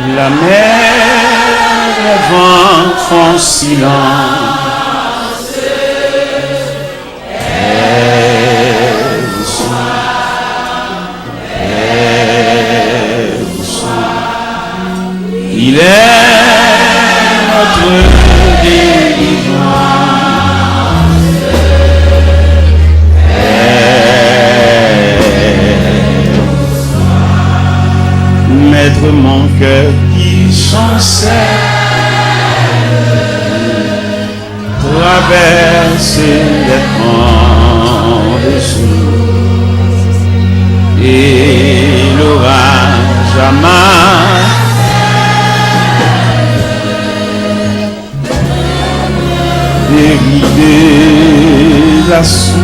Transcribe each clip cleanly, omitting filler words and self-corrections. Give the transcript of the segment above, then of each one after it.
La mer, le vent font silence. Il est notre délivrance. Maître, mon cœur qui chancelle traverse les grands jours et l'orage amarre. Dérider la source,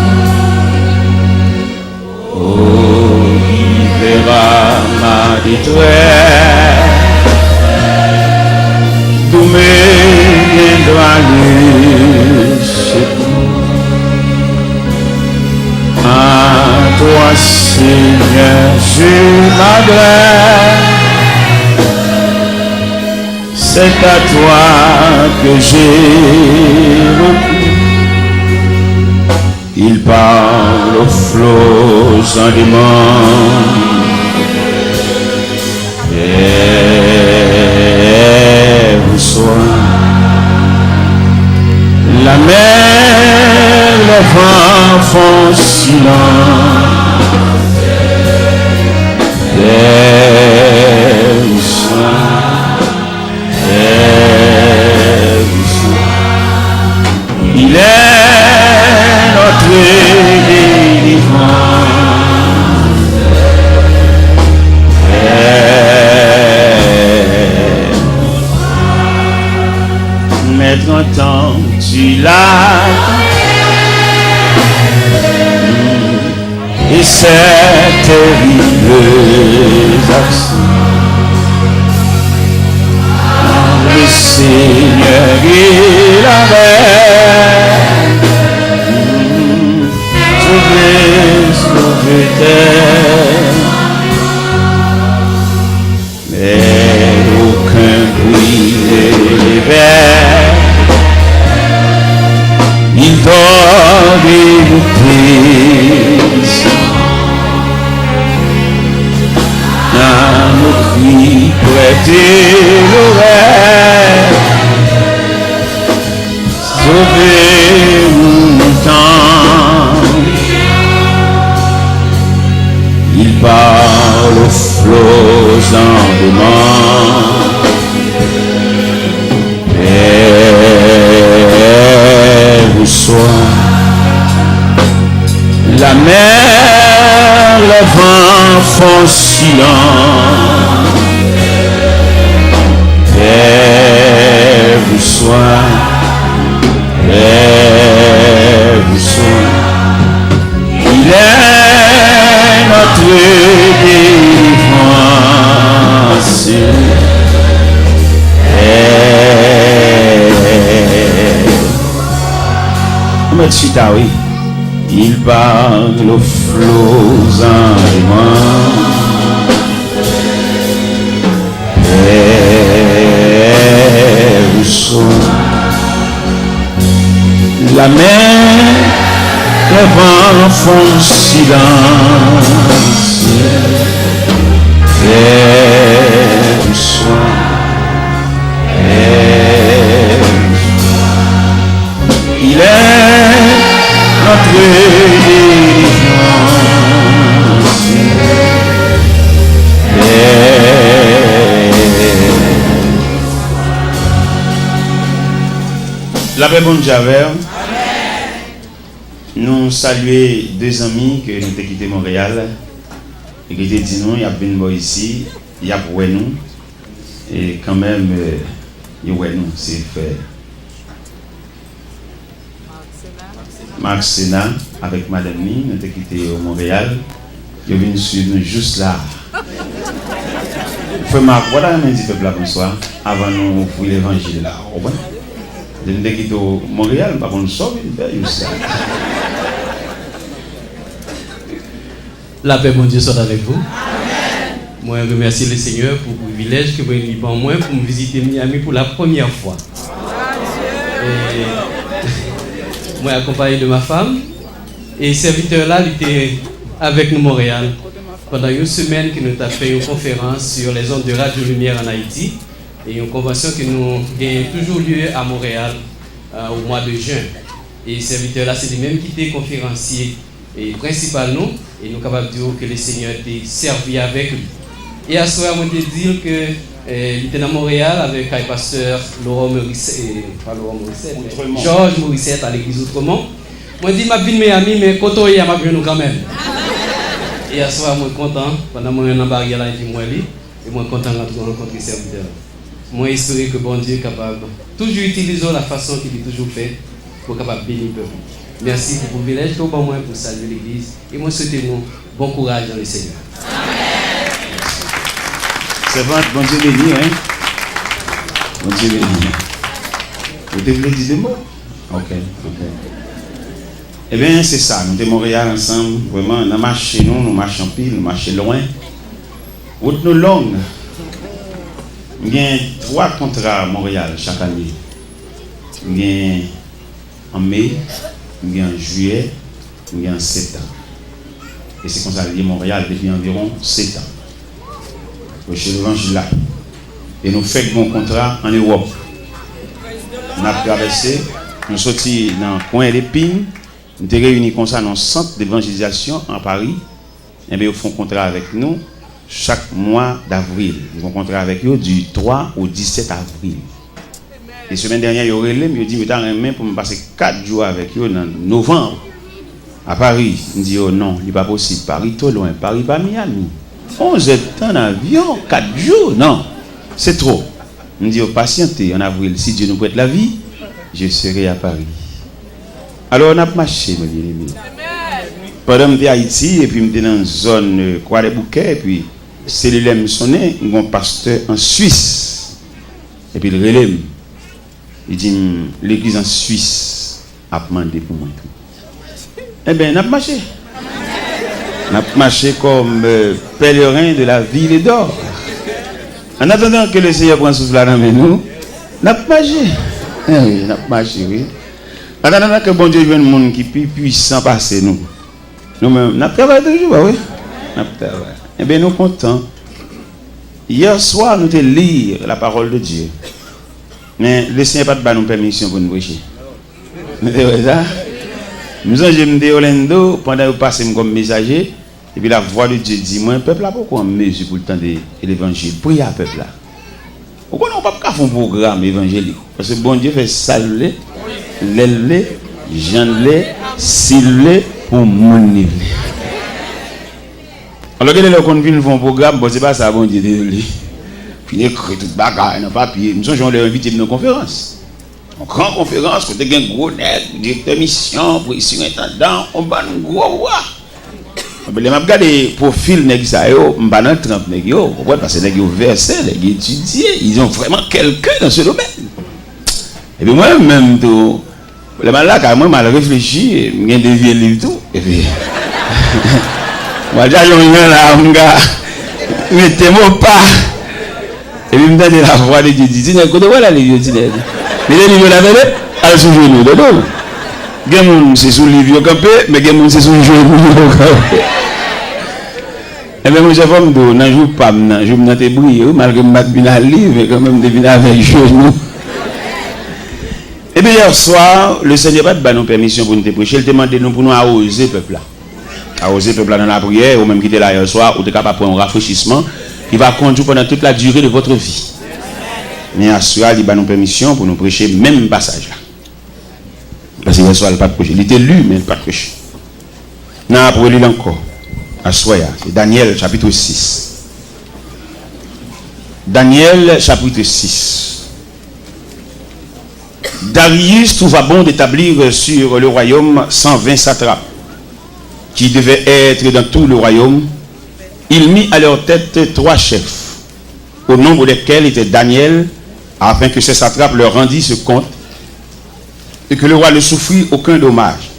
oh, il verra ma détresse, d'où me viendra le secours. À toi, Seigneur, je m'adresse. C'est à toi que j'ai recours. Il parle aux flots en demande. Et vous soyez la mer, le vent font silence. Et vous soyez il est notre délivrance. Maître, entends-tu et cette terrible action? Le Seigneur il avait sauvé terre, mais aucun bruit n'élevait. Il doit dégoûter à nos cris prêter l'oreille. Sauvez-nous longtemps. Il parle aux flots en demande. Et vous soyez la mer, le vent font silence. Et vous soyez il est notre délivrance. Oui. Il parle aux flots en demande. Et vous soyez la mer, le vent font silence. Et vous soyez il est notre délivrance. La paix bonne Javel. Nous saluons deux amis que nous avons quitté Montréal et qui ont dit nous, il y a venu ici, il y a pour nous et quand même il y a nous, c'est fait. Marc Sénat avec Madame Ni, nous avons quitté au Montréal, il est venu suivre nous juste là. Frère Marc, voilà un petit peuple là bonsoir, avant nous pour l'évangile là. Je nous avons quitté au Montréal, par contre, nous sommes juste là. La paix, mon Dieu, soit avec vous. Amen. Moi, je remercie le Seigneur pour le privilège que vous avez pour moi pour me visiter Miami pour la première fois. Et moi, accompagné de ma femme. Et ce serviteur-là, il était avec nous Montréal pendant une semaine que nous avons fait une conférence sur les ondes de Radio Lumière en Haïti. Et une convention qui nous gagne toujours lieu à Montréal au mois de juin. Et ce serviteur-là, c'est lui-même qui était conférencier et principal nous. Et nous sommes capables de dire que le Seigneur était servi avec lui. Et à ce moment, je veux dire que il était à Montréal avec le pasteur Georges Morissette à l'église Outremont. Moi, je dis, je suis Miami, mais quand on est à nous quand même. Et à ce moment, je suis content. Pendant que je suis en barrière, je suis et moi content de rencontrer le serviteur. Moi, j'espère que bon Dieu est capable toujours utiliser la façon qu'il est toujours fait pour capable bénir le peuple. Merci pour le privilège que vous avez pour saluer l'église. Et moi, souhaitez-nous bon courage dans le Seigneur. C'est vrai, bon Dieu béni, hein? Bon Dieu béni. Vous devez dire des mots? Ok. Eh bien, c'est ça, nous sommes à Montréal ensemble, vraiment, nous marchons, nous marchons pile, nous marchons loin. Route nous longue. Il y a 3 contrats à Montréal chaque année. Il y a en mai, il y a en juillet, il y a en septembre. Et c'est comme ça que Montréal depuis environ 7 ans. Chez l'évangile là. Et nous faisons un contrat en Europe. On a traversé, nous sommes sortis dans le coin d'Épines, nous sommes réunis comme ça dans le centre d'évangélisation en Paris. Et bien, ils font un contrat avec nous chaque mois d'avril. Ils font un contrat avec eux du 3 au 17 avril. Et la semaine dernière, ils ont relé, ils ont dit, mais un main pour me passer 4 jours avec eux en novembre à Paris. Ils dit, oh non, il n'est pas possible. Paris trop loin, Paris pas Miami. 11 temps en avion, 4 jours, non, c'est trop. On dit, patientez, en avril, si Dieu nous prête la vie, je serai à Paris. Alors on a marché, mes bien-aimés. Pendant que j'étais à Haïti, et puis j'étais dans une zone Croix-des-Bouquets, et puis cellulaire me sonnait, un pasteur en Suisse. Et puis le relais, il dit, l'église en Suisse a demandé pour moi. Eh bien, on a marché. On a marché comme pèlerin de la ville d'or. En attendant que le Seigneur prenne souffle dans nous, on a marché. Oui, on a marché, oui. En attendant que bon Dieu vienne un monde qui est plus puissant passer nous. Nous-mêmes, on a travaillé toujours, oui. On a travaillé. Eh bien, nous sommes contents. Hier soir, nous avons lu la parole de Dieu. Mais le Seigneur n'a pas de permission pour nous prêcher. Vous savez ça? Nous avons dit Orlando pendant que vous passez comme messager. Et puis la voix de Dieu dit, moi, un peuple là, pourquoi on mesure pour le temps de l'évangile? Priez à peuple là. Pourquoi on n'a pas faire un programme évangélique? Parce que bon Dieu fait saluer, l'élever, j'enlever, s'il pour mon niveau. Alors que les gens qui font un programme, bon, c'est pas ça, bon Dieu, désolé. Puis il écrit tout bagarre dans papier. Nous sommes invités dans une conférence. En grande conférence, quand il y a un gros net, directeur mission, président intendant, on va nous gros. Je vais regarder le profil de ça, je vais pas dans 30 nègres, parce que les versés, les étudiés, ils ont vraiment quelqu'un dans ce domaine. Et puis moi-même, le mal là, moi, mal réfléchi, je des vieux livres tout. Et puis, moi, j'ai un là, mon gars, mettez-moi pas. Et puis, je me donne la voix de Dieu, dit, écoutez, voilà les vieux, mais les livres là, elles sont genoux de nous. Quelqu'un c'est sous le livre campé, mais quelqu'un c'est sous le genou campé. Et bien, moi, j'ai fait un jour pas, je me suis brillé, malgré que je suis bien livre, mais quand même, je suis avec le genou. Et bien, hier soir, le Seigneur n'a pas de permission pour nous prêcher, il demande nous pour nous arroser le peuple là. Arroser le peuple là dans la prière, ou même quitter là hier soir, ou être capable de prendre un rafraîchissement, il va conduire pendant toute la durée de votre vie. Mais hier soir, il a nous permission pour nous prêcher même passage là. Parce que hier soir, il n'a pas de prêcher. Il était lu, mais il n'a pas de prêcher. Non, pour lire encore. À Soya, c'est Daniel chapitre 6. Daniel chapitre 6. Darius trouva bon d'établir sur le royaume 120 satrapes qui devaient être dans tout le royaume. Il mit à leur tête 3 chefs, au nombre desquels était Daniel, afin que ces satrapes leur rendissent ce compte et que le roi ne souffrit aucun dommage.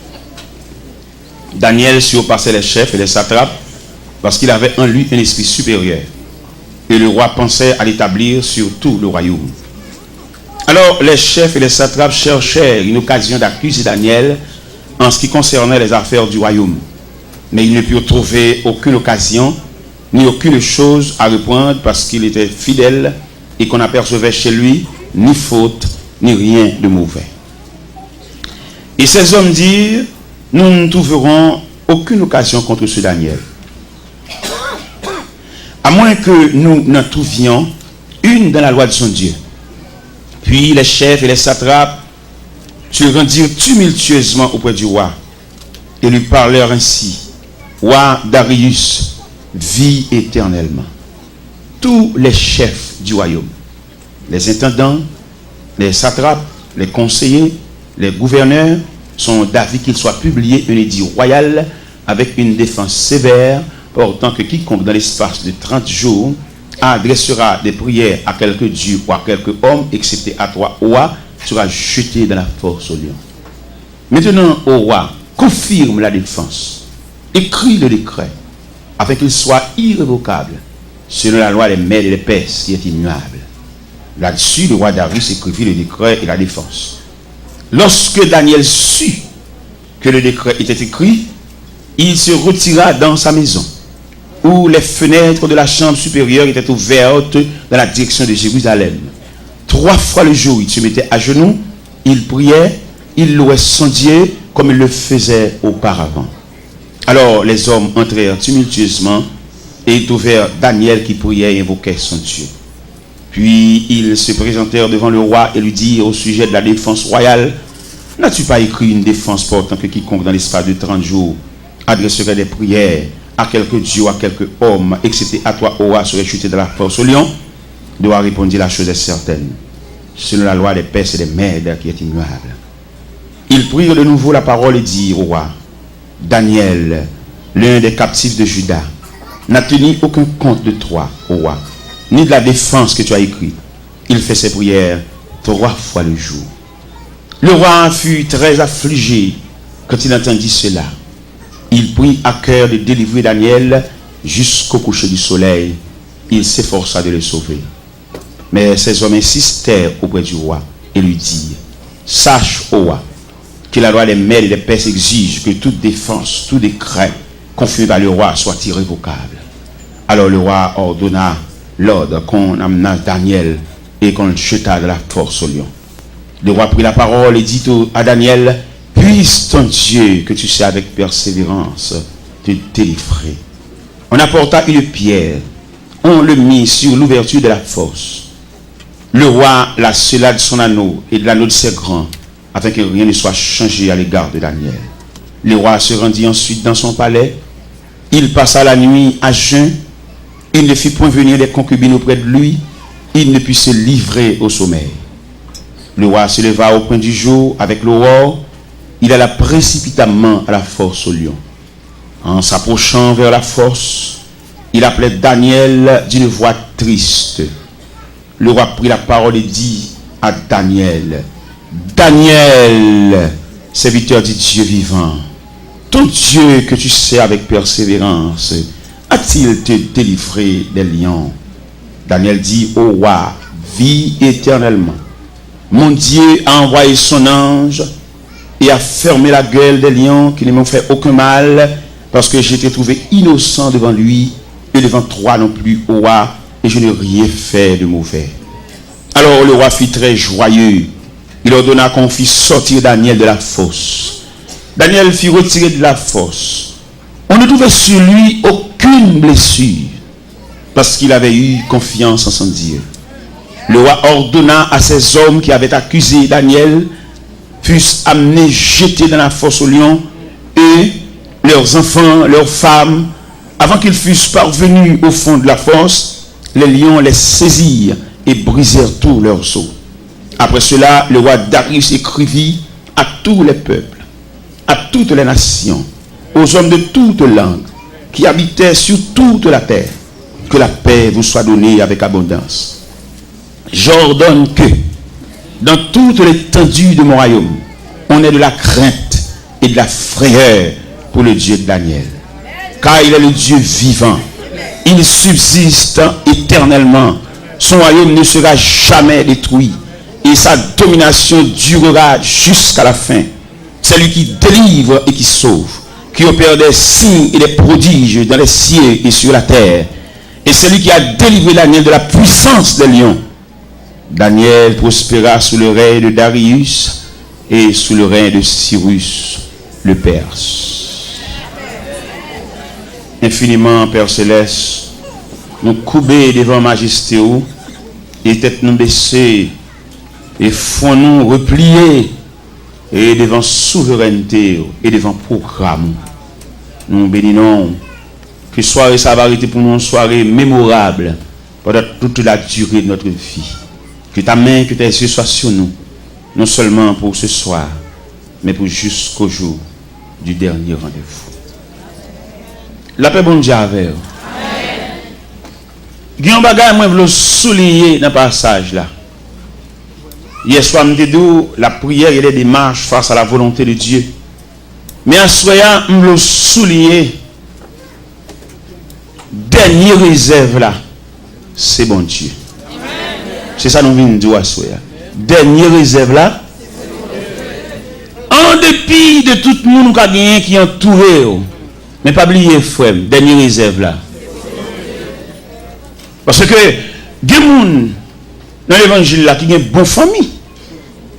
Daniel surpassait les chefs et les satrapes parce qu'il avait en lui un esprit supérieur. et le roi pensait à l'établir sur tout le royaume. Alors les chefs et les satrapes cherchèrent une occasion d'accuser Daniel en ce qui concernait les affaires du royaume. Mais ils ne purent trouver aucune occasion, ni aucune chose à reprendre parce qu'il était fidèle et qu'on n'apercevait chez lui ni faute, ni rien de mauvais. Et ces hommes dirent, nous ne trouverons aucune occasion contre ce Daniel, à moins que nous n'en trouvions une dans la loi de son Dieu. Puis les chefs et les satrapes se rendirent tumultueusement auprès du roi et lui parlèrent ainsi: Roi Darius, vis éternellement. Tous les chefs du royaume, les intendants, les satrapes, les conseillers, les gouverneurs sont d'avis qu'il soit publié un édit royal avec une défense sévère, portant que quiconque dans l'espace de 30 jours adressera des prières à quelque dieu ou à quelque homme, excepté à toi, roi, sera jeté dans la force au lion. Maintenant, au roi, confirme la défense, écrit le décret, afin qu'il soit irrévocable, selon la loi des Mèdes et des Perses qui est immuable. Là-dessus, le roi Darius écrivit le décret et la défense. Lorsque Daniel sut que le décret était écrit, il se retira dans sa maison, où les fenêtres de la chambre supérieure étaient ouvertes dans la direction de Jérusalem. 3 fois le jour, il se mettait à genoux, il priait, il louait son Dieu comme il le faisait auparavant. Alors les hommes entrèrent tumultueusement et trouvèrent Daniel qui priait et invoquait son Dieu. Puis ils se présentèrent devant le roi et lui dirent au sujet de la défense royale: n'as-tu pas écrit une défense portant que quiconque dans l'espace de 30 jours adresserait des prières à quelque dieu ou à quelque homme, excepté à toi, roi, serait chuté de la force au lion? Le roi répondit: la chose est certaine, selon la loi des Perses et des Mèdes qui est immuable. Ils prirent de nouveau la parole et dirent au roi: Daniel, l'un des captifs de Juda, n'a tenu aucun compte de toi, au roi, ni de la défense que tu as écrite. Il fait ses prières 3 fois le jour. Le roi fut très affligé quand il entendit cela. Il prit à cœur de délivrer Daniel jusqu'au coucher du soleil. Il s'efforça de le sauver. Mais ces hommes insistèrent auprès du roi et lui dirent: sache, ô roi, que la loi des Mèdes et des Perses exige que toute défense, tout décret confirmé par le roi soit irrévocable. Alors le roi ordonna l'ordre qu'on amena Daniel et qu'on le jeta de la force au lion. Le roi prit la parole et dit à Daniel: puisse ton Dieu, que tu sais avec persévérance, te délivrer. On apporta une pierre, on le mit sur l'ouverture de la fosse. Le roi la scella de son anneau et de l'anneau de ses grands, afin que rien ne soit changé à l'égard de Daniel. Le roi se rendit ensuite dans son palais. Il passa la nuit à jeun. Il ne fit point venir des concubines auprès de lui. Il ne put se livrer au sommeil. Le roi se leva au point du jour avec l'aurore. Il alla précipitamment à la fosse au lion. En s'approchant vers la fosse, il appelait Daniel d'une voix triste. Le roi prit la parole et dit à Daniel: Daniel, serviteur du Dieu vivant, ton Dieu que tu sais avec persévérance, a-t-il te délivré des lions? Daniel dit au roi: vis éternellement. Mon Dieu a envoyé son ange et a fermé la gueule des lions qui ne m'ont fait aucun mal, parce que j'étais trouvé innocent devant lui et devant toi non plus, ô roi, et je n'ai rien fait de mauvais. Alors le roi fut très joyeux. Il ordonna qu'on fît sortir Daniel de la fosse. Daniel fut retiré de la fosse. On ne trouvait sur lui aucune blessure, parce qu'il avait eu confiance en son Dieu. Le roi ordonna à ces hommes qui avaient accusé Daniel fussent amenés, jetés dans la fosse aux lions, et leurs enfants, leurs femmes, avant qu'ils fussent parvenus au fond de la fosse, les lions les saisirent et brisèrent tous leurs os. Après cela, le roi Darius écrivit à tous les peuples, à toutes les nations, aux hommes de toutes langues qui habitaient sur toute la terre, que la paix vous soit donnée avec abondance. J'ordonne que, dans toute l'étendue de mon royaume, on ait de la crainte et de la frayeur pour le Dieu de Daniel. Car il est le Dieu vivant, il subsiste éternellement. Son royaume ne sera jamais détruit et sa domination durera jusqu'à la fin. C'est lui qui délivre et qui sauve, qui opère des signes et des prodiges dans les cieux et sur la terre. Et c'est lui qui a délivré Daniel de la puissance des lions. Daniel prospéra sous le règne de Darius et sous le règne de Cyrus le Perse. Infiniment, Père Céleste, nous couper devant majesté et tête nous baisser et font nous replier et devant souveraineté et devant programme. Nous bénissons que soirée ça va arrêter pour nous une soirée mémorable pendant toute la durée de notre vie. Que ta main, que tes yeux soient sur nous, non seulement pour ce soir, mais pour jusqu'au jour du dernier rendez-vous. La paix bon Dieu avec vous. Il y a un bagage que je veux souligner dans le passage là. Hier soir, je me dis la prière et les démarches face à la volonté de Dieu. Mais en soir, je veux souligner dernière réserve là, c'est bon Dieu. C'est ça que nous venons de dire à soir. Dernière réserve là, en dépit de tout le monde qui est entouré, mais pas oublier frère, dernière réserve là. Parce que des gens dans l'évangile là qui ont une bonne famille.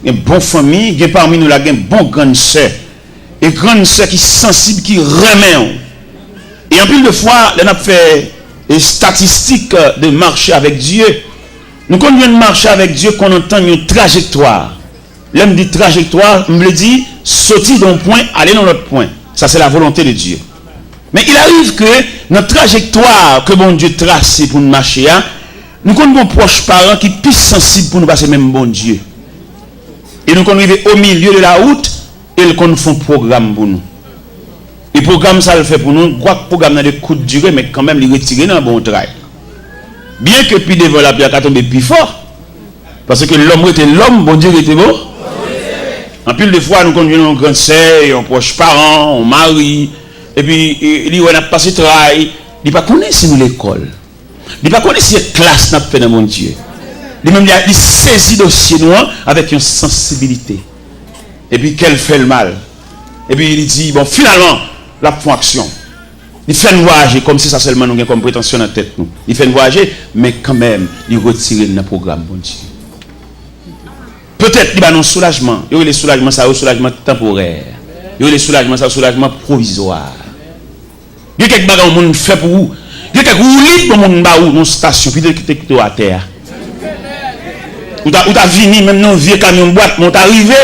Une bonne famille, il y a parmi nous là une bonne grande sœur. Et grande sœur qui est sensible, qui remet. Et en plus de fois, on a fait des statistiques de marcher avec Dieu. Nous quand on vient de marcher avec Dieu, qu'on entend une trajectoire. L'homme dit trajectoire, on me le dit, sortir d'un point, aller dans l'autre point. Ça c'est la volonté de Dieu. Mais il arrive que notre trajectoire que bon Dieu trace pour nous marcher, nous avons proches parents qui sont plus sensibles pour nous passer même bon Dieu. Et nous arrivons au milieu de la route et ils font un programme pour nous. Et le programme, ça le fait pour nous. Quoi que le programme a des coups de durée, mais quand même, il retire dans un bon travail. Bien que puis devant la pierre, tombe plus fort. Parce que l'homme était l'homme, bon Dieu était beau. En pile de fois, nous conduisons un grand sœur, un proche parent, un mari. Et puis, il a passé le travail. Il n'a pas connu si nous l'école. Il n'a pas connu si la classe n'a pas fait dans mon Dieu. Il saisit le dossier noir avec une sensibilité. Et puis, qu'elle fait le mal. Et puis, il dit, bon, finalement, la font action. Il fait nous voyager comme si ça seulement nous avons comme prétention dans la tête. Nous. Il fait nous voyager, mais quand même, il retire dans le programme, bon Dieu. Peut-être qu'il y a un soulagement. Il y a le soulagement, ça un soulagement temporaire. Il y a le soulagement, ça un soulagement provisoire. Il y a quelques bagages que monde fait pour vous. Il y a quelques roulis pour monde ba ou dans station puis de à terre. Ou t'as venu même dans vieux camion boîte, mon arrivé.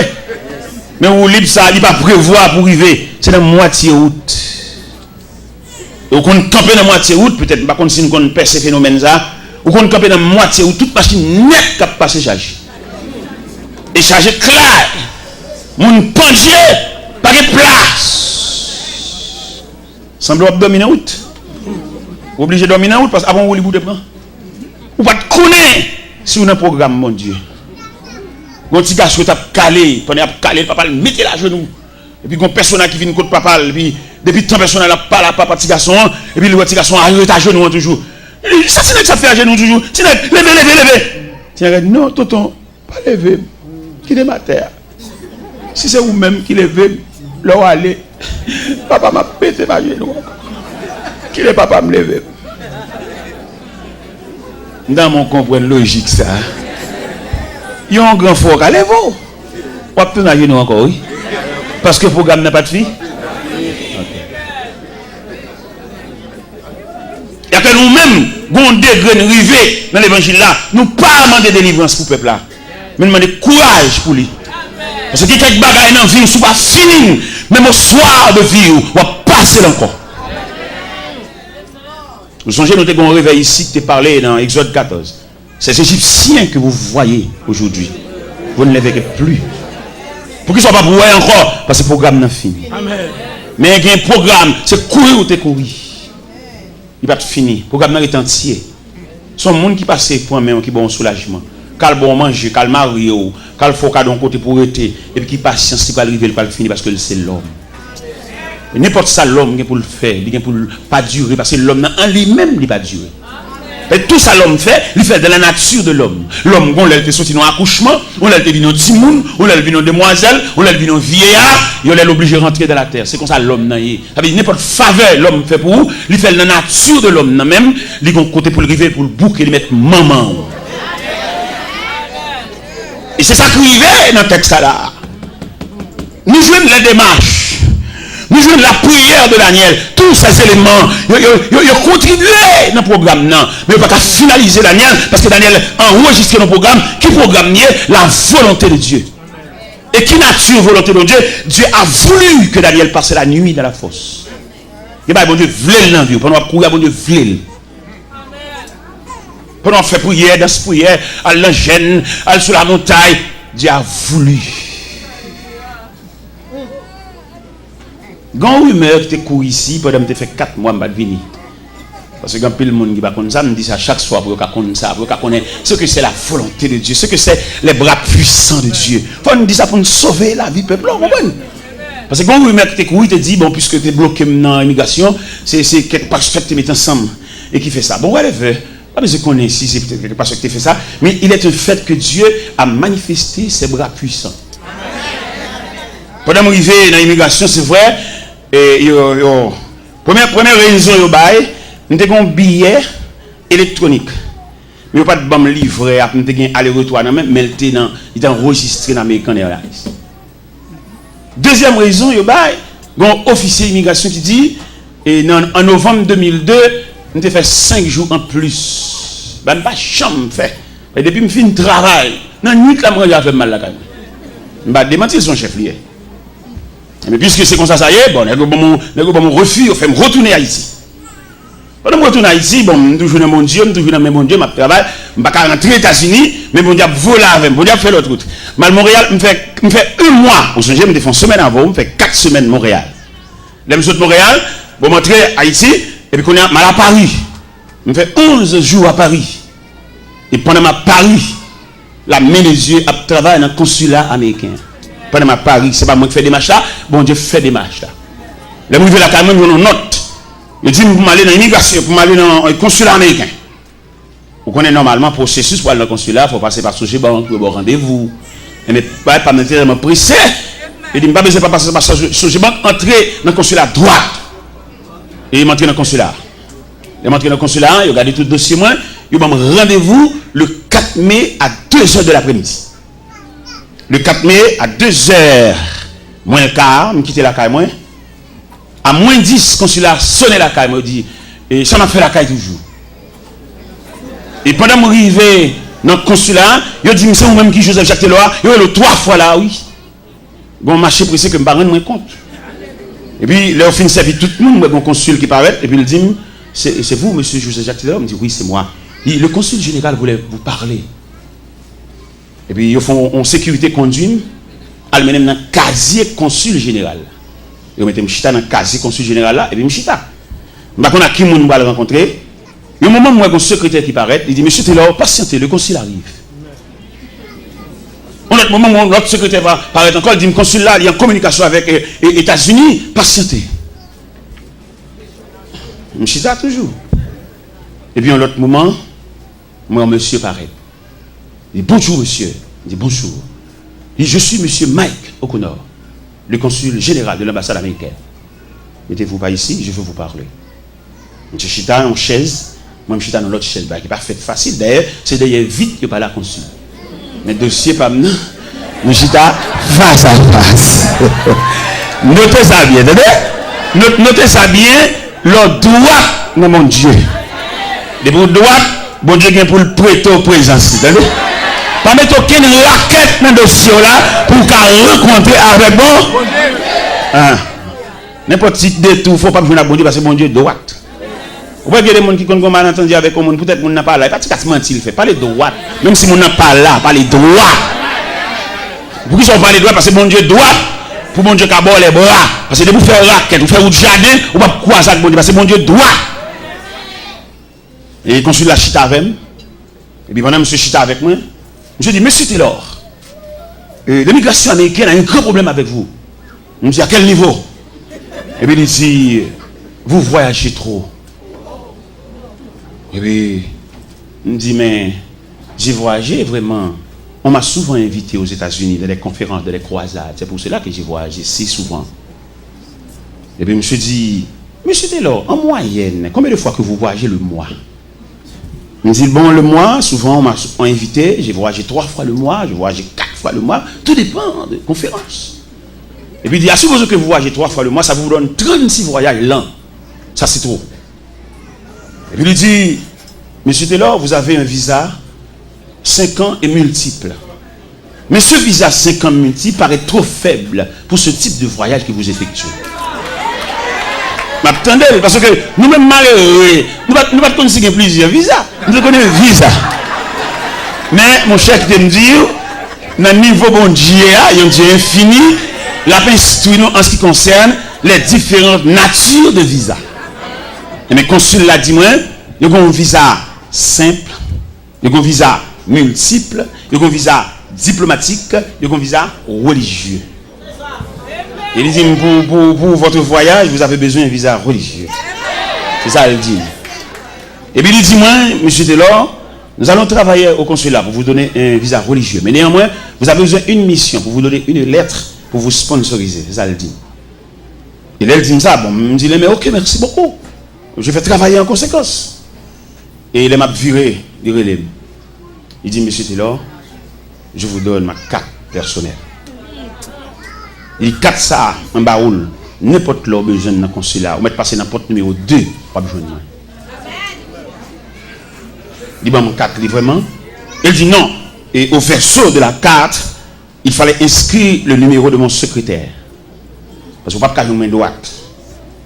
Mais ou libre ça, il pas prévoir pour arriver. C'est la moitié route. Ou qu'on camper dans moitié route, peut-être pas contre si nous connaissons ce phénomène ça, ou qu'on camper dans moitié route, toute machine net qui passer chargé. Et chargé clair. Mon penché, pas de place. Semble dominer route. Obligé de dominer route parce qu'avant vous les prendre. Ou pas de connaître si on a un programme, mon Dieu. Quand tu as calé, pendant calé, le papa le mettait la genou. Et puis quand personne qui vient contre papa, et puis depuis tant personne n'a pas la papa petit garçon, et puis le petit garçon arrive à genoux toujours. Ça c'est que ça fait à genoux toujours. C'est lever. Tiens, non, tonton, pas lever. Qui est ma terre. Si c'est vous-même qui levez, là où aller, papa m'a pété ma genou. Qui est papa me lever. Dans mon comprendre logique ça. Il y a un grand fort à lever. On peut tenir genou encore, oui. Parce que le programme n'a pas de fille. Il y a que nous-mêmes, nous degré arrivé dans l'évangile là, nous pas demander délivrance pour le peuple là. Mais nous demander courage pour lui. Parce que quelques bagages dans la vie, ne pas fini. Même au soir de vie, on va passer encore. Vous songez, nous avons un réveil ici qui est parlé dans Exode 14. Ces Égyptiens que vous voyez aujourd'hui, vous ne les verrez plus. Pour qu'ils ne soient pas pour encore, parce que le programme n'a fini. Amen. Mais il y a un programme, c'est courir ou te courir. Il va être fini. Le programme est entier. Ce monde qui passe pour un qui bon soulagement. Quand bon manger, quand marier, quand faut qu'à d'un côté pour être, et puis qui patience, qui va arriver, il va finir parce que c'est l'homme. N'importe ça l'homme pour le faire, il pour pas durer parce que l'homme en lui-même il pas durer. Et tout ça l'homme fait, il fait de la nature de l'homme. L'homme on l'a sorti dans accouchement, on l'a vu dans petit monde, on l'a vu dans demoiselle, on l'a vu dans vieillard, il est obligé de rentrer dans la terre. C'est comme ça l'homme n'a y. Ça veut dire n'importe faveur l'homme fait pour vous, il fait de la nature de l'homme même, il gon côté pour le river pour le bouc et le mettre maman. Et c'est ça qui arrive dans le texte là. Nous jouons les démarches. Nous jouons la prière de Daniel. Tous ces éléments, ils contribuent dans le programme. Non. Mais il ne faut pas finaliser Daniel parce que Daniel a enregistré dans le programme qui programme la volonté de Dieu. Et qui nature volonté de Dieu? Dieu a voulu que Daniel passe la nuit dans la fosse. Et bien, bon Dieu voulait dans la vie. Pendant qu'on bon Dieu voulait. Pendant qu'on fait prière, dans cette prière, à l'engène, à sur la montagne, Dieu a voulu. Quand rumeur qui te court ici, pendant que tu fait 4 mois, je vais venir. Parce que quand le monde qui va connaître ça, me dit ça chaque fois pour qu'on ça, pour qu'on connaisse ce que c'est la volonté de Dieu, ce que c'est les bras puissants de Dieu. Il faut nous dire ça pour nous sauver la vie peuple. Parce que quand rumeur qui te court, il te dit, bon, puisque tu es bloqué dans l'immigration, c'est quelque part que tu mets ensemble et qui fait ça. Bon, ouais, pas besoin de connaître si c'est quelque part que tu fais ça, mais il est un fait que Dieu a manifesté ses bras puissants. Pendant que je suis dans l'immigration, c'est vrai. Et première raison, nous avons un billet électronique. Mais pas de bon livret, nous avons un aller-retour, mais il est enregistré dans l'American Airlines. Deuxième raison, il y a un officier d'immigration qui dit, en novembre 2002, nous avons fait 5 jours en plus. Je n'ai pas de chambre fait. Et depuis que je finis le travail, dans la nuit, je vais faire mal la caille. Je vais démentir son chef lié. Mais puisque c'est comme ça, ça y est, bon, mon refus, fait me retourner à Haïti. Quand je retourne à Haïti, bon, je toujours dans mon Dieu, je toujours dans mon Dieu, je travaille, je ne vais pas rentrer aux États-Unis, mais mon Dieu voler avec moi, mon Dieu fait l'autre route. Mal Montréal, me fait 1 mois, vous savez, je me fais une semaine avant, je me fais 4 semaines Montréal. Là, je suis de Montréal, je rentre à Haïti, et puis quand on est mal à Paris, je me fais 11 jours à Paris. Et pendant ma Paris, la main des yeux, je travaille dans le consulat américain. Pendant ma Paris, c'est pas moi qui fais des marches là, bon Dieu fait des marches là. Là, je vais là quand même, je note. Je dis, pour m'aller dans l'immigration, pour m'aller dans le consulat américain. Vous connaissez normalement le processus pour aller dans le consulat, il faut passer par Sogebank, pour avoir rendez-vous. Mais pas me presser. Il dit, pas besoin de passer par Sogebank, entrer dans le consulat droite. Et il m'entre dans le consulat. Il m'entre dans le consulat, il regarde tout le dossier, moi, il m'a rendez-vous le 4 mai à 2h de l'après-midi. Le 4 mai à 2h moins le quart, je quitte la caille moi. À moins 10, consulat sonne la caille, me dit, et ça m'a fait la caille toujours. Et pendant que je suis arrivé dans le consulat, il dit, c'est vous-même qui Joseph Jacques Teloa, il est 3 fois là, oui. Bon, marché pressé que je ne me rends moins compte. Et puis, là, au fin de servir tout le monde, mon consul qui paraît, et puis il dit, c'est vous, monsieur Joseph Jacques Teloa? Il me dit, oui, c'est moi. Le consul général voulait vous parler. Et puis, ils font en sécurité conduite, ils mettent dans le casier consul général. Ils mettent Mchita dans le casier consul général là, et puis Mchita. Je ne sais pas qui on va le rencontrer. Il y a un moment où il y a un secrétaire qui paraît, il dit, monsieur Taylor, patientez, le consul arrive. Un autre moment où l'autre secrétaire va paraître encore, il dit, le consul là, il est en communication avec les États-Unis, patientez. Mchita toujours. Et puis, à un autre moment, moi, monsieur paraît. Il dit, bonjour monsieur. Il dit, bonjour. Il dit, je suis monsieur Mike O'Connor, le consul général de l'ambassade américaine. Mettez-vous pas ici, je veux vous parler. Monsieur Chita en chaise, moi je suis dans l'autre chaise, qui n'est pas fait facile. D'ailleurs, c'est d'ailleurs vite que par la consul. Mais le dossier pas maintenant, nous Chita face à face. Notez ça bien, notez ça bien, le droit dans mon Dieu. Les bons droits, bon Dieu vient pour le prêter au présence. Pas mettre aucune raquette dans le dossier là pour qu'elle rencontre avec bon. N'importe qui détour, il ne faut pas venir à bon Dieu parce que bon Dieu est droite. Vous voyez des gens qui ont malentendu avec le monde, peut-être qu'on n'a pas là. Pas de mentir, il fait pas les droits. Même si on n'a pas là, pas les droits. Pourquoi ils sont pas les droits? Parce que bon Dieu est droit. Pour bon Dieu qui a les bras. Parce que de vous faire raquette, vous faire un jardin, vous ne pouvez pas croiser avec bon Dieu parce que bon Dieu est droit. Et il consulte la chita avec moi. Et puis pendant que monsieur chita avec moi, je dis, monsieur Taylor, l'immigration américaine a un grand problème avec vous. Je me dis, à quel niveau? Et puis il dit, vous voyagez trop. Et puis, il me dit, mais j'ai voyagé vraiment. On m'a souvent invité aux États-Unis dans des conférences, dans des croisades. C'est pour cela que j'ai voyagé si souvent. Et puis, je me suis dit, monsieur Taylor, en moyenne, combien de fois que vous voyagez le mois? Il me dit, bon, le mois, souvent, on m'a invité, j'ai voyagé 3 fois le mois, j'ai voyagé 4 fois le mois, tout dépend de conférences. Et puis, il dit, à supposer que vous voyagez 3 fois le mois, ça vous donne 36 voyages l'an. Ça, c'est trop. Et puis, il dit, monsieur Taylor, vous avez un visa 5 ans et multiple. Mais ce visa 5 ans multiple paraît trop faible pour ce type de voyage que vous effectuez. M'attendez, parce que nous-mêmes malheureux, nous ne pas connaître plusieurs visas. Nous connaissons un visa. Mais mon cher qui me dit, dans le niveau bon Dieu, il y a un Dieu infini, la paix instruit nous en ce qui concerne les différentes natures de visa. Et mes consuls l'a dit moi, il y a un visa simple, il y a un visa multiple, il y a un visa diplomatique, il y a un visa religieux. Il dit, pour votre voyage, vous avez besoin d'un visa religieux. C'est ça, il dit. Et puis il dit, moi, monsieur Taylor, nous allons travailler au consulat pour vous donner un visa religieux. Mais néanmoins, vous avez besoin d'une mission pour vous donner une lettre pour vous sponsoriser. C'est ça, il dit. Et là, il dit ça, bon, il me dit, mais ok, merci beaucoup. Je vais travailler en conséquence. Et il m'a viré, il relève. Il dit, monsieur Taylor, je vous donne ma carte personnelle. Il dit 4 ça en baoul. N'importe l'heure besoin dans le consulat. Ou mettre passer dans la porte numéro 2. Pas besoin de moi. Il dit mon carte vraiment. Il dit non. Et au verso de la carte, il fallait inscrire le numéro de mon secrétaire. Parce que je ne peux pas faire une main droite.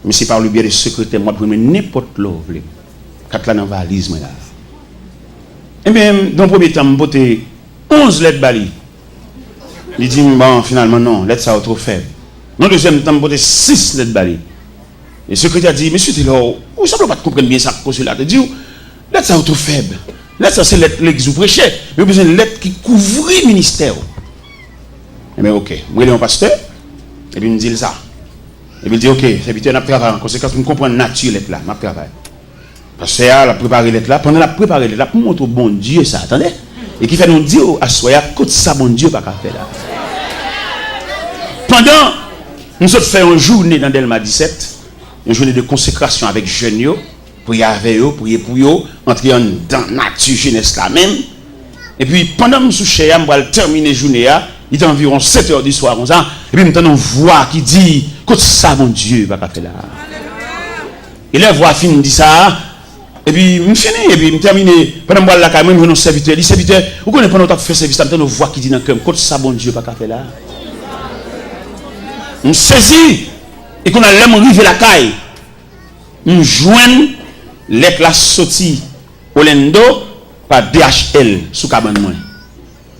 Mais c'est par le biais du secrétaire, moi, je peux n'importe l'heure. 4 là dans la valise. Et bien, dans le premier temps, je vais 11 lettres bali. Il dit, bon, finalement, non, lettres ça trop faible. Dans le deuxième temps, je 6 lettres balais. Et le secrétaire dit, monsieur Taylor, vous ne savez pas comprendre bien ça, que cela te dit, lettres ça trop faible. Lettres ça, c'est lettres que vous prêchez. Mais vous besoin de lettres qui couvrent le ministère. Eh bien, ok. Moi, il est un pasteur. Et puis, il me dit ça. Et puis, il dit, ok, c'est vite, on a travaillé en conséquence, pour comprendre la nature de lettres là, on a travaillé. Parce que a préparé lettres là, pendant la préparer lettres là, pour montrer au bon Dieu ça, attendez. Et qui fait nous dire à soya côté ça bon Dieu pas qu'à faire là. Pendant nous autres fait une journée dans Delma 17, une journée de consécration avec jeunes prier avec eux, prier pour eux, entrer dans nature jeunesse là même. Et puis pendant nous sous chez on va terminer journée là, il est environ 7h du soir comme ça, et puis nous entendons une voix qui dit côté ça bon Dieu pas qu'à faire là. Et la voix fin dit ça. Et puis, je finis, et puis je termine. Pendant que je suis là, je suis un serviteur. Les serviteurs, vous connaissez pendant que je fais service, je me voix qui dit dans le cœur, quand ça, bon Dieu, pas qu'à faire là. Je saisis, et qu'on a l'air arrivé la caille. Je joigne lettre la sortie au Lendo par DHL sous cabane.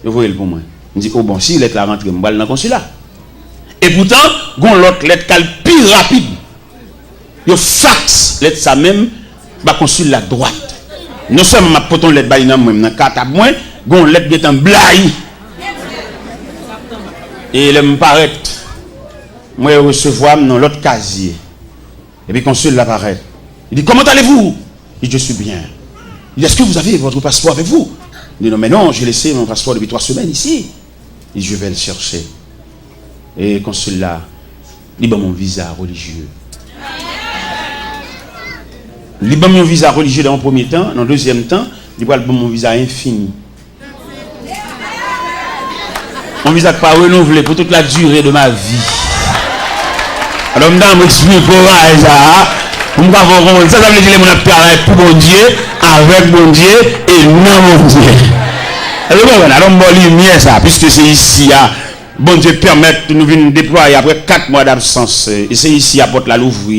Vous voyez pour moi. Je dis, oh bon, si lettre la rentre, je vais dans le consulat. Et pourtant, il y a l'autre lettre qui est plus rapide. Il fax lettre ça même. Bah consul la droite. Non seulement ma poton lettre ba dans moi dans carte à moi, gon lettre qui est en blaye. Et il me paraît moi recevoir dans l'autre casier. Et puis consul l'apparaît. Il dit comment allez-vous? Il dit je suis bien. Il dit est-ce que vous avez votre passeport avec vous? Il dit non mais non, j'ai laissé mon passeport depuis 3 semaines ici. Il dit je vais le chercher. Et consul là, il dit mon visa religieux. Il donne mon visa religieux dans le premier temps, dans le deuxième temps, il donne mon visa infini. Mon visa pas renouvelé pour toute la durée de ma vie. Alors, je vais expliquer pour ça. Ça veut dire que je travaille pour mon Dieu, avec mon Dieu et non mon Dieu. Alors, je vais lumière ça, puisque c'est ici, bon Dieu permet de nous venir déployer après 4 mois d'absence. Et c'est ici à Porte la Louvre,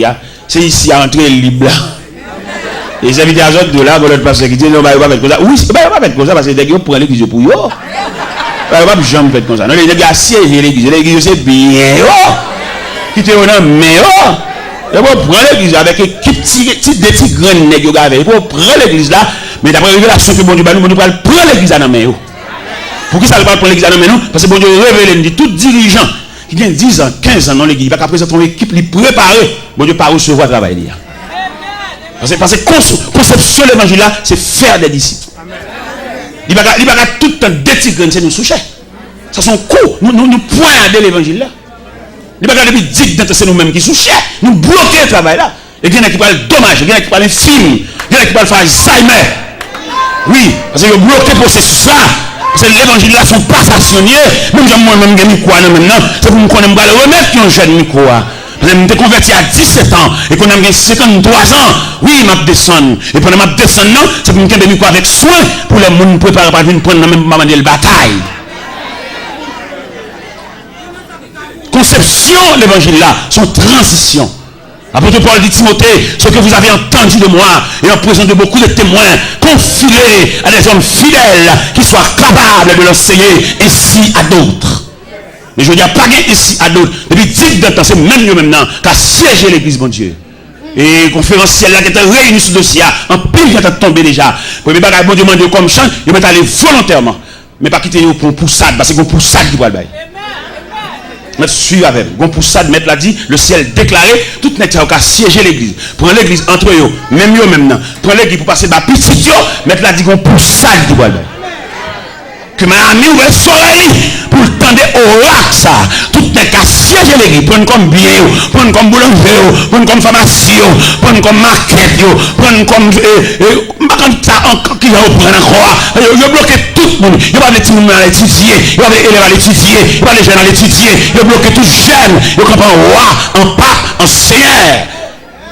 c'est ici à entrer libre. Et les invités à autres de là, l'autre pasteur qui dit non, il va pas mettre comme ça. Oui, il va pas mettre comme ça parce que les gens prennent l'église pour eux. Il va pas jamais faire comme ça. Non, les gens assiègent l'église, c'est bien. Qui te donne, mais il va prendre l'église avec des petits grains de yoga avec. Il va prendre l'église là, mais d'après la révélation que bon Dieu va nous prendre l'église à la main. Pour qui ça ne va pas prendre l'église à la main? Parce que bon Dieu révèle, il dit tout dirigeant qui vient 10 ans, 15 ans dans l'église, il va présenter une équipe, il préparée, bon Dieu, pas recevoir le travail. Parce que conception de l'évangile là, c'est faire des disciples. Il va tout le temps détigrer, c'est nous soucher. Ça son coup, nous pointer l'évangile là. Il va depuis 10 ans, c'est nous-mêmes qui souchons, nous bloquer le travail là. Et il y en a qui parlent dommage, il y en a qui parlent film, il y en a qui parlent faire Alzheimer. Oui, parce que vous bloquez le processus là. Parce que l'évangile là sont pas stationnés. Même si moi-même j'ai mis quoi maintenant, c'est pour me connaître le remettre qui ont jeune micro. Je me suis converti à 17 ans et qu'on a 53 ans. Oui, je descends. Et pendant que je descends, c'est pour me faire micro avec soin pour les gens préparer pour venir prendre même la bataille. Conception de l'évangile là, son transition. Apôtre Paul dit Timothée, ce que vous avez entendu de moi et en présence de beaucoup de témoins, confiez à des hommes fidèles qui soient capables de l'enseigner ainsi à d'autres. Mais je ne dis pas ici à d'autres. Depuis 10 ans, c'est même nous maintenant qui a siégé l'église, bon Dieu. Et conférentiel là qui était réuni sur le dossier, en pile qui est tombé déjà. Pour les bagages, bon Dieu, demander comme chant, ils mettent aller volontairement. Mais pas quitter pour poussade, parce que c'est pour poussade qui va le bail. Mettre suivre avec gon pour ça de mettre là dit le ciel déclaré tout net a siéger l'église prendre l'église entre eux même yo maintenant prendre l'église pour passer ba petit yo mettre là dit gon pour ça du bois que ma ami ou soleil pour tendre oracle ça tout net a siéger l'église prendre comme bien prendre comme boulanger prendre comme pharmacie prendre comme market prendre comme ça encore qui va prendre encore yo bloquer tout le monde il va les petits monde à l'étudier il va les élèves à l'étudier il va les jeunes à l'étudier il bloquer tout jeune il comprend roi en pape en seigneur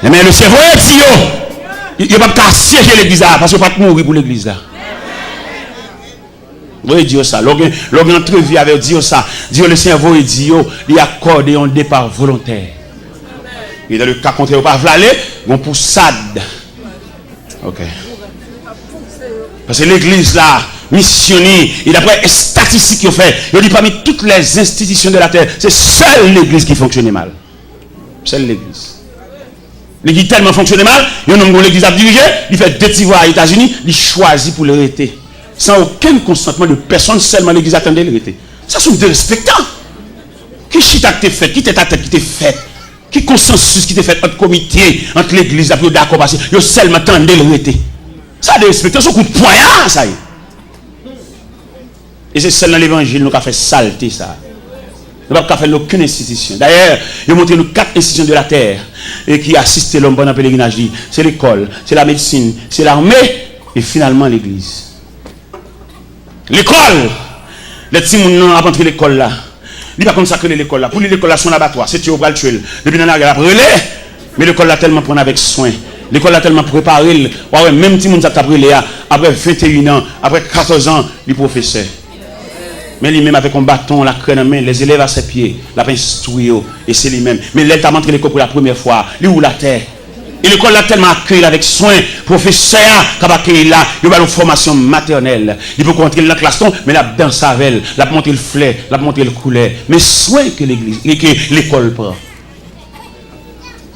mais le cerveau est dit il va pas siéger l'église là parce qu'il va pas mourir pour l'église là. Oui, Dieu ça. Lorsqu'on entrevue avec Dieu ça, Dieu le cerveau il dit il accorde un départ volontaire. Et dans le cas contraire pas vlalé, on poussade. OK. Parce que l'église là missionné et d'après les statistiques qu'ils ont fait, il dit parmi toutes les institutions de la terre, c'est seule l'église qui fonctionnait mal. Seule l'église. L'église tellement fonctionnait mal, il y a un homme que l'église a dirigé, il fait deux petits voix aux États-Unis, il choisit pour l'arrêter. Sans aucun consentement de personne, seulement l'église attendait l'arrêter. Ça sont des respectants. Qui chita qui t'est fait, qui t'est ta tête qui t'est fait, qui consensus qui t'est fait entre comité, entre l'église, après d'accord parce que seulement attendait l'arrêter. Ça des respectants, son coup de poignard, ça y est. Et c'est seulement l'évangile qui a fait saleté ça. Il n'a pas fait aucune institution. D'ailleurs, il a montré nous 4 institutions de la terre et qui assistent l'homme pendant le pèlerinage. C'est l'école, c'est la médecine, c'est l'armée et finalement l'église. L'école, les petits gens ont entré l'école là. Il va consacrer l'école là. Pour lui, l'école là, son abattoir. C'est tuer au bras le tuer. Depuis dans la guerre, après, mais l'école là tellement prendre avec soin. L'école a tellement préparé. Ouais, même si on a après 21 ans, après 14 ans, le professeur. Mais lui-même avec un bâton, la crème en main, les élèves à ses pieds, la instruit, et c'est lui-même. Mais l'état a montré l'école pour la première fois, lui ou la terre. Et l'école l'a tellement accueilli avec soin, professeur, qui a accueilli là, il a une formation maternelle. Il peut rentrer dans la classe, mais la danse avec elle, la monter le fleur, la monter le couleur. Mais soin que l'église, que l'école prend.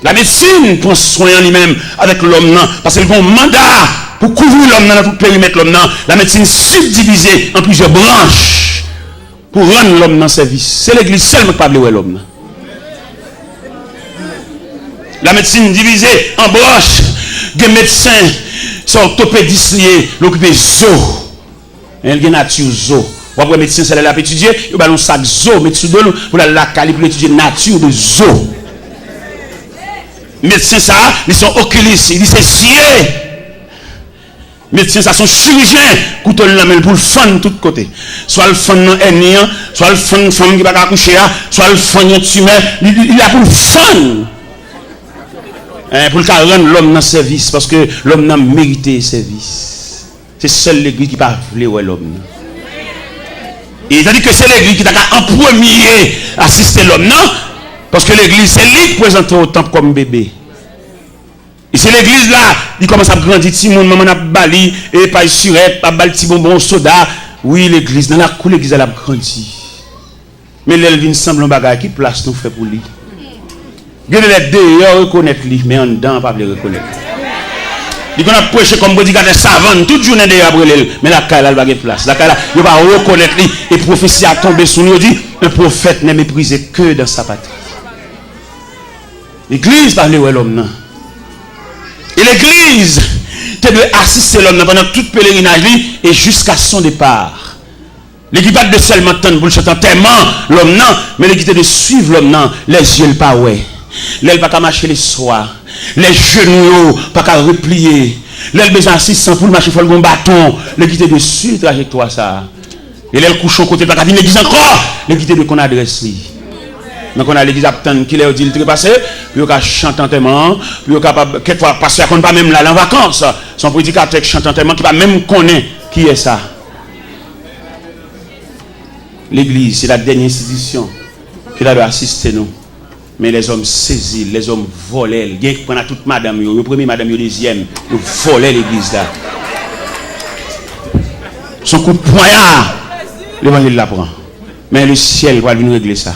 La médecine prend soin en lui-même avec l'homme, parce qu'elle a un mandat pour couvrir l'homme dans tout le périmètre l'homme. La médecine subdivisée en plusieurs branches. Pour rendre l'homme dans service. C'est l'église seule qui ne peut pas l'homme. La médecine divisée en branches. Des médecins sont orthopédistes liés, l'occupé zo. Il y a nature zo. Après médecin, c'est là pour étudier, il y a un sac zo, médecin de l'eau, pour la cali pour étudier nature de zo. Médecins ça, ils sont oculistes, ils disent c'est médecins ça sont chirurgiens, couteau la main pour le fan de tous côtés. Soit le fan dans hernie, soit le fan femme qui va accoucher, soit le fan tumeur, il a pour le fan. Pour le rendre l'homme dans service parce que l'homme n'a mérité service. C'est seule l'église qui va vouloir l'homme. Et il a dit que c'est l'église qui t'a en premier assister l'homme, non? Parce que l'église c'est lui qui présente au temple comme bébé. Et c'est l'église là, il commence à grandir, si mon maman a bali, et pas surette, pas bali, petit bonbon, soda. Oui, l'église, dans la cour, l'église elle a grandi. Mais elle vient semble un bagage qui place nous fait pour lui. Il y a les deux, reconnaître lui, mais en dedans, pas le reconnaître. Il qu'on a prêché comme prédicateur savant toute journée de après l'elle, mais la caille elle va gagner place. La caille là, il va reconnaître lui et prophétie a tombé sur lui. Il dit un prophète n'est méprisé que dans sa patrie. L'église parle de l'homme. Et l'église te doit assister l'homme pendant toute pèlerinage et jusqu'à son départ. L'église pas de seulement attendre pour le chanter tellement l'homme non, mais l'église de suivre l'homme non, les yeux pas ouais. L'aile pas qu'à marcher les soirs. Les genoux pas qu'à replier. L'aile besoin assistant pour marcher, il faut le bon bâton. L'équité de suite trajectoire ça. Et l'aile couche au côté pas qu'à venir l'église encore. L'équité de qu'on adresse lui. Donc on a l'église attend qu'il ait dit le passé, puis on a chanté tellement, puis on capable quelquefois passer à qu'on pas même là en vacances. Son prédicateur chante tellement qui pas même connaître qui est ça. L'église c'est la dernière institution qui doit assister nous. Mais les hommes saisis, les hommes volaient. Ils prennent toute madame, le premier madame, le deuxième, ils volaient l'église là. Son coup de poignard, l'évangile l'apprend. Mais le ciel va venir régler ça.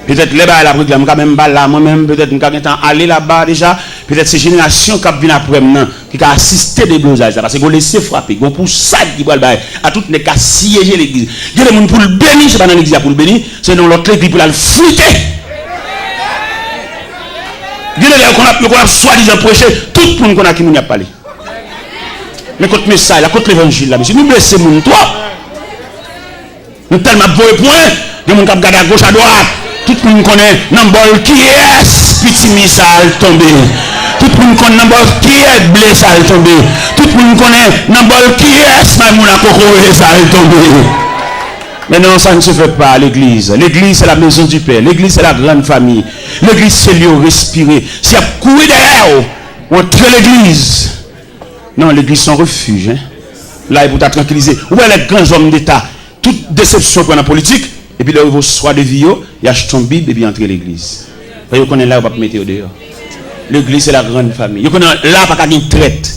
Peut-être les bas la réglé, même pas là, moi-même, peut-être nous avons aller là-bas déjà. Peut-être ces générations qui viennent après maintenant, qui ont assisté des blosages, parce qu'ils ont laissé frapper, ils ont pour ça qui va à toutes les cas siéger l'église. Il y a des gens pour le bénir, c'est pas dans l'église pour le bénir, c'est dans l'autre église pour le fouetter. Il y a des gens qu'on a soi-disant prêché, tout le monde qu'on a qui nous a parlé. Mais contre le message, contre l'évangile, là, monsieur, nous blessons nous, toi. Nous tellement beau point, il y a des gens qui regardent à gauche, à droite. Tout le monde connaît Nambol qui est petit missile tombé. Tout le monde connaît Nambol qui est blessé tombé. Tout le monde connaît Nambol qui est Maïmouna Koko et ça tombé. Mais non, ça ne se fait pas à l'église. L'église, c'est la maison du Père. L'église, c'est la grande famille. L'église, c'est lieu où respirer. Si y a couru derrière, on entre l'église. Non, l'église, c'est un refuge. Hein? Là, il faut tranquilliser. Où est les grands hommes d'État? Toute déception pour la politique. Et puis là, il faut soit de vie, il achète son Bible et puis entrer l'église. Vous connaissez là, on va pas mettre au dehors. L'église, c'est la grande famille. Vous connaissez là, pas qu'à une traite.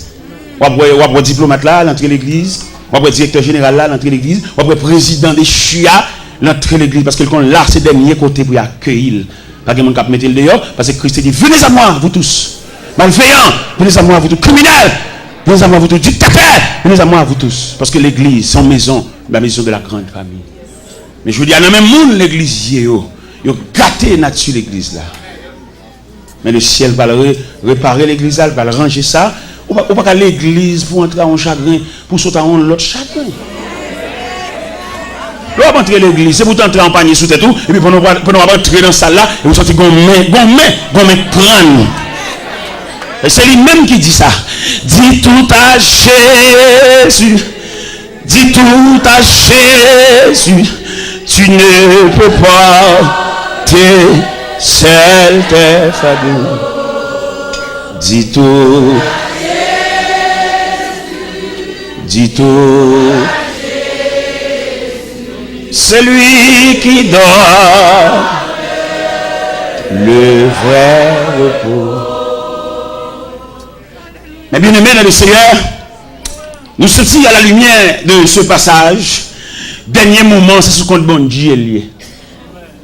Vous avez diplomate là, l'entrée l'église. Vous avez directeur général là, l'entrée l'église. Vous avez président des chia, l'entrée l'église. Parce que là, c'est le dernier côté pour accueillir. Pas que mon cap mettre le dehors. Parce que Christ dit, venez à moi, vous tous. Malveillants, venez à moi, vous tous. Criminels, venez à moi, vous tous. Dictateurs, venez à moi, vous tous. Parce que l'église, son maison, la maison de la grande famille. Mais je vous dis, il y a même monde l'église, ils ont gâté nature l'église là. Mais le ciel va réparer l'église là, il va ranger ça. Ou pas l'église pour entrer en chagrin, pour sauter en l'autre chagrin. Vous va entrer l'église, c'est pour entrer en panier sous tête tout, et puis pour nous entrer dans la salle là, et vous sentez qu'on met prendre. Et c'est lui-même qui dit ça. Dis tout à Jésus. Dis tout à Jésus. Tu ne peux pas te seul tes fardeaux. Dis tout. Dis tout. Celui qui donne le vrai repos. Mais bien aimé dans le Seigneur, nous sommes à la lumière de ce passage. Dernier moment, c'est ce qu'on bon Dieu est lié.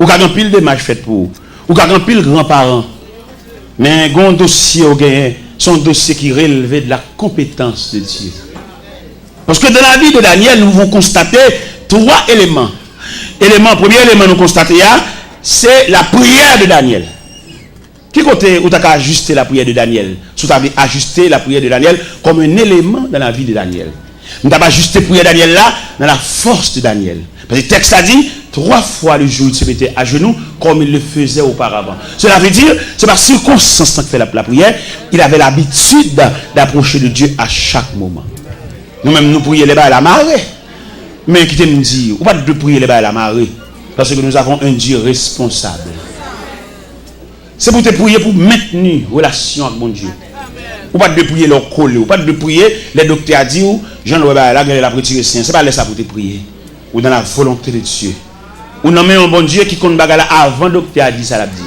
Ou quand on pile de matchs fait pour, ou quand on pile grands-parents. Mais un dossier au gagné, son dossier qui relevait de la compétence de Dieu. Parce que dans la vie de Daniel, nous avons constaté 3 éléments. Premier élément nous constater, c'est la prière de Daniel. Qui côté où tu as ajusté la prière de Daniel? Tu as ajusté la prière de Daniel comme un élément dans la vie de Daniel. Nous avons ajusté la prière de Daniel là dans la force de Daniel. Parce que le texte a dit 3 fois le jour il se mettait à genoux comme il le faisait auparavant. Cela veut dire, c'est par circonstance qu'il fait la prière, il avait l'habitude d'approcher de Dieu à chaque moment. Nous-mêmes nous prions les bas à la marée. Mais qui te me dit, ou pas de prier les bas à la marée. Parce que nous avons un Dieu responsable. C'est pour te prier pour maintenir relation avec mon Dieu. Ou pas de prier leur coller, ou pas de prier les docteurs a dit, Jean-Louis là, il a retiré sien. C'est pas ça pour te prier. Ou dans la volonté de Dieu. Ou nommez un bon Dieu qui compte bagala avant docteur a dit ça la dit.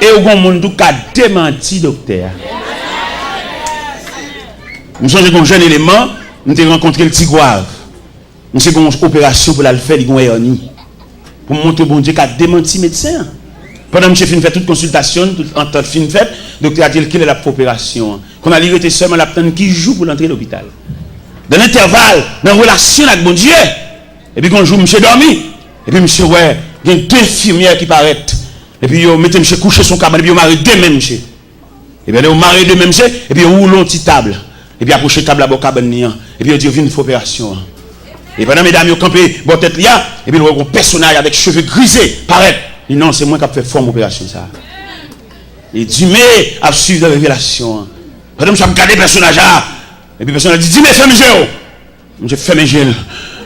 Et au bon monde qui a démenti docteur. Nous sommes un jeune élément, nous avons rencontré le Tigouave. Nous avons une opération pour la faire, il y a une pour montrer bon Dieu qui a démenti médecin. Pendant que je fait toute consultation, tout en temps fin fait, le docteur a dit qu'il est la opération. qu'on a livré seulement la peine qui joue pour l'entrée de l'hôpital. Dans l'intervalle, dans la relation avec bon Dieu, et puis quand jour, monsieur dormi, et puis monsieur, ouais, il y a deux infirmières qui paraissent, et puis vous mettez monsieur coucher son cabane, et puis vous mariez deux mêmes, monsieur. Et bien, vous mariez deux mêmes, monsieur, et puis vous roulez une petite table, et puis approchez la table à la cabane, et puis vous dites, il y a une opération. Et pendant mesdames, vous campez, votre tête là, et puis vous voyez un personnage avec cheveux grisés, paraît. Et non, c'est moi qui ai fait forme opération, ça. Et Dieu a suivi la révélation. Pendant que je regarde le personnage là, et puis le personnage dit, dis-moi, fais mes yeux. Je fais mes yeux.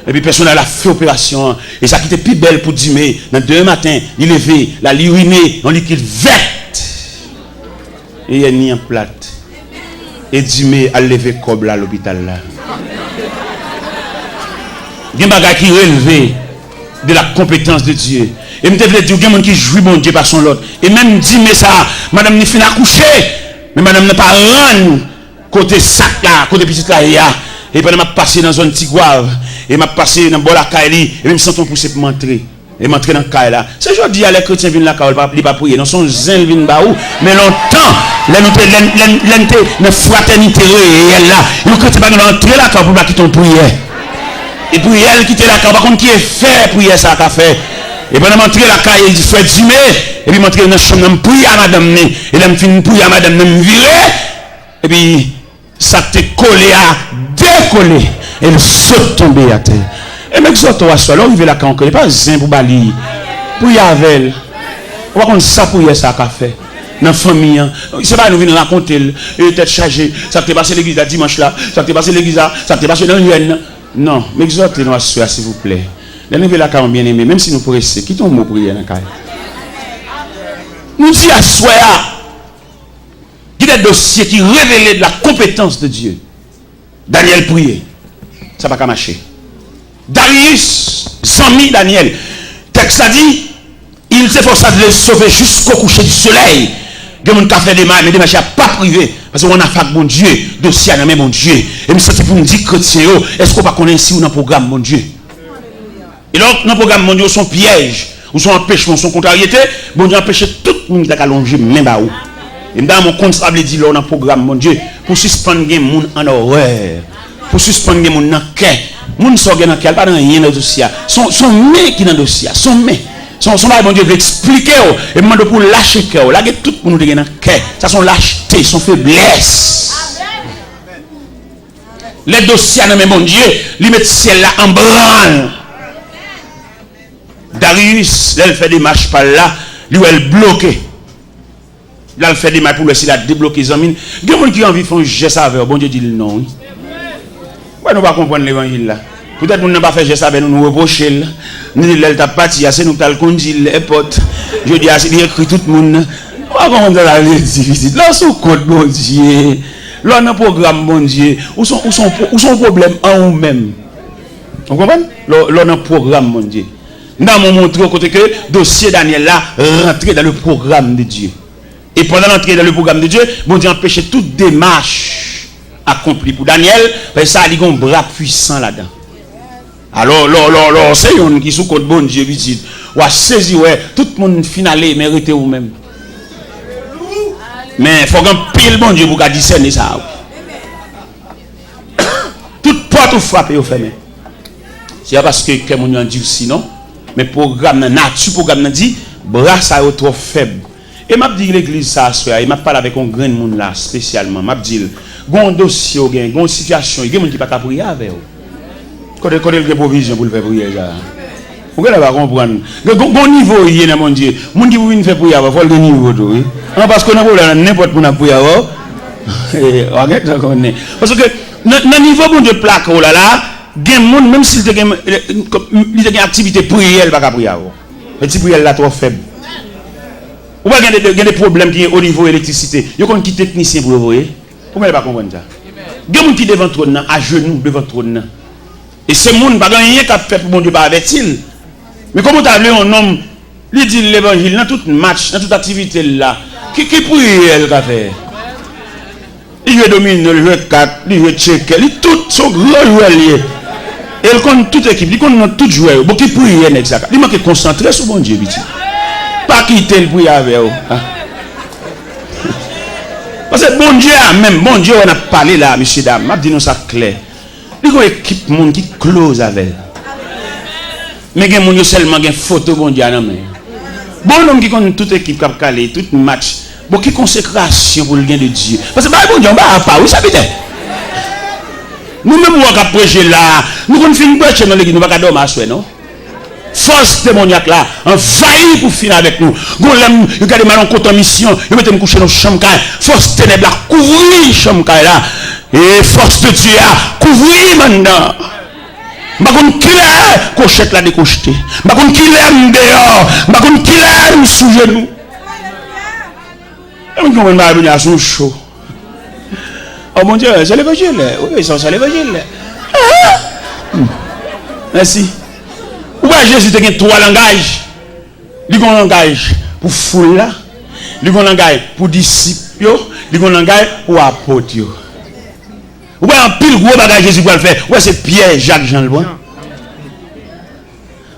Et puis le personnage a fait opération. Et ça qui était plus belle pour Dieu, dans 2 matins, il levé, la uriné, en liquide verte. Et il y a ni en plate. Et Dieu a levé comme là à l'hôpital là. Il y a des bagages qui relèvent de la compétence de Dieu. Et je me dis, il y a des gens qui jouent bon Dieu par son lot. Et même dit, mais ça, madame n'est fini à coucher. Mais madame n'a pas rendu côté sac là, côté petit là. Et puis, je m'a passé dans une zone tigouave. Et m'a passé dans Bola Kaili. Et je me sens poussé pour m'entrer. Et m'entrer dans le Kaili là. C'est aujourd'hui, les chrétiens viennent là, ils ne pas prier. Dans son zèle, ils viennent baou. Mais longtemps, la fraternité réelle là. Ils ne pas entrer là pour pas quitter ton prière. Et puis elle quitte la carte, par contre qui est fait pour ça qu'a fait. Et pendant m'entrer la carte, il dit fait dîner, et puis m'entrer dans la chambre, je prie à madame, et là me fin prier à madame, je me virer, et puis ça t'est collé à décoller, et elle saute tomber à terre. Et m'exhorte à soi, là arrive la carte, il n'est pas zin pour balayer, prier avec elle. Par contre ça pour ça qu'a fait. Dans la famille, c'est pas nous venir raconter, et tête chargée, ça t'est passé l'église là dimanche là, ça t'est passé l'église là, ça t'est passé dans l'UN. Non, mais exhortez-nous à soi, s'il vous plaît. Levez la carte bien aimé, même si nous pressons, quittons le mot prière dans la carte. Nous disons à soi, qu'il y a des dossiers qui révèlent de la compétence de Dieu. Daniel priait. Ça n'a pas marché. Darius, Zami Daniel. Texte a dit, il s'efforça de le sauver jusqu'au coucher du soleil. Il y a des gens qui ont fait des mal, mais des marchés pas privés. Parce qu'on a fait bon Dieu, dossier à mon Dieu. Et c'est pour nous dire, chrétiens, est-ce qu'on va connaître si on a un programme, mon Dieu? Et donc, dans le programme, mon Dieu, son piège, ou son empêchement, son contrariété, bon Dieu empêche tout le monde qui a allongé, même à où. Et dans mon compte, ça veut dire, dans le programme, mon Dieu, pour suspendre les gens en horreur, pour suspendre les gens en cœur. Les gens sont dans le cœur, pas dans rien dans le dossier. Son main qui est dans le dossier, son main. Son mari, bon Dieu, veut expliquer, et demande pour lâcher le cœur. Là, tout le monde est dans le cœur. Ça, son lâcheté, son faiblesse. Les dossiers, mais mon Dieu, ils mettent ciel là en branle. Darius, là, il fait des marches par là, lui, elle bloqué. Là, il fait des marches pour lui, s'il a débloqué les amis. Il y a des gens qui ont envie de faire un geste avec, bon Dieu dit non. Pourquoi nous ne pas comprendre l'évangile là? Peut-être que nous n'avons pas fait geste avec nous, nous reprocher. Nous disons, elle t'a parti, c'est nous qui avons conduit les potes. Je dis, c'est écrit tout le monde. On va comprendre la difficile. Là, c'est code, bon Dieu. Là, on a un programme, bon Dieu. Où sont problèmes en nous-mêmes? Vous comprenez? Là, on a un programme, bon Dieu. Nous avons montré au côté que le dossier Daniel là rentrait dans le programme de Dieu. Et pendant l'entrée dans le programme de Dieu, bon Dieu empêchait toute démarche accomplie pour Daniel, parce que ça a un bras puissant là-dedans. Alors, c'est un qui sous côté bon Dieu, dit, ou a saisi, ouais, tout le monde finalé, mérité ou même. Mais il faut qu'un pile bon Dieu pour discerner ça. Toute porte ou frappe ou fermée. C'est parce que quelqu'un a dit sinon, mais programme nature, programme dit, bras ça est trop faible. Et m'a dit l'église ça, et m'a parlé avec un grand monde là, spécialement. M'a dit, un dossier, une situation, il y a des gens qui ne peuvent pas prier avec vous. Quand il y a des provisions pour le faire prier, vous ne pouvez pas comprendre. Bon niveau, il y a mon Dieu. Les gens qui veulent faire prier, il faut le niveau. Parce que nous avons n'importe quoi pour prier. Parce que le niveau bon Dieu plaque, oh là là, même s'il y a une activité prière, il ne peut pas prier. Mais si prière est trop faible. Ou il y a des problèmes qui sont au niveau de l'électricité. Il y a des techniciens pour le voir. Pourquoi il ne peut pas comprendre ça? Il y a des gens qui sont devant le trône, à genoux devant le trône. Et ce monde, pas rien qu'à faire pour mon Dieu, pas avec-il. Mais comment tu as appelé un homme, il dit l'évangile, dans tout match, dans toute activité là, qui prie elle qu'a fait? Il veut dominer, il veut 4, il veut checker, il tout son gros joueur lié. Et il connaît toute équipe, il connaît tout joueur. Bon, qui prie exactement. Il manque concentrer sur mon Dieu, petit. Pas quitter le prier avec vous. Parce que bon Dieu, même bon Dieu, on a parlé là, messieurs, dames, m'a dit nous ça clair. Il y a une équipe monde qui close avec. Mais il y a monde seulement une photo bon Dieu non mais. Bon homme qui connaît toute équipe qui a calé, tout match, bon qui consécration pour le gain de Dieu. Parce que bon Dieu, on va pas, oui ça peut être. Nous-mêmes, on va prêcher là. Nous, quand nous finissons de prêcher dans l'église, nous ne pouvons pas dormir à soi, non? Force démoniaque là, envahit pour finir avec nous. Nous regardez mal en compte en mission, nous mettons coucher dans la chambre. Force ténèbres là, couvrir la chambre là. Et force de Dieu là, couvrir maintenant. Je ne sais pas qui est cochette là décocheté. Je ne sais pas qui est dehors. Je ne sais pas qui est sous genou. Je ne sais pas venir sous chaud. Oh mon Dieu, c'est l'évangile. Oui, c'est l'évangile. Merci. Où Jésus a trois langages. Il y a un langage pour foule là. Il y a un langage pour disciples. Il y a un langage pour apôtres. Où est un pile gros bagage Jésus pour le faire. Où c'est Pierre, Jacques, Jean le bon.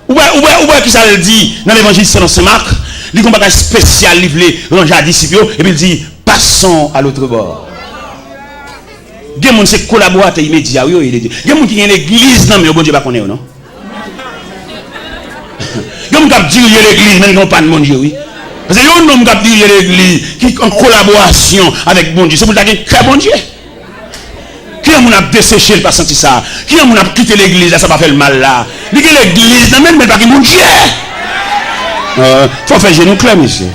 Où est qui ça le dit dans l'évangile selon Saint Marc. Il y a un bagage spécial livré ranger à disciples. Et puis il dit passons à l'autre bord. Il y a des gens qui collaborent immédiat. Il y a des gens qui ont l'église, non, mais bon Dieu ne connaît pas, non? Il y a des gens qui dirigent l'église, mais ils n'ont pas de bon Dieu, oui. Parce que il y a des gens qui dirigent l'église, qui ont en collaboration avec bon Dieu. C'est pour ça qu'il y a un bon Dieu. Qui a desséché, pas senti ça? Qui a quitté l'église, ça va faire le mal là? Il y a l'église, non, mais pas qu'il y a bon Dieu. Il faut faire genou clair, monsieur.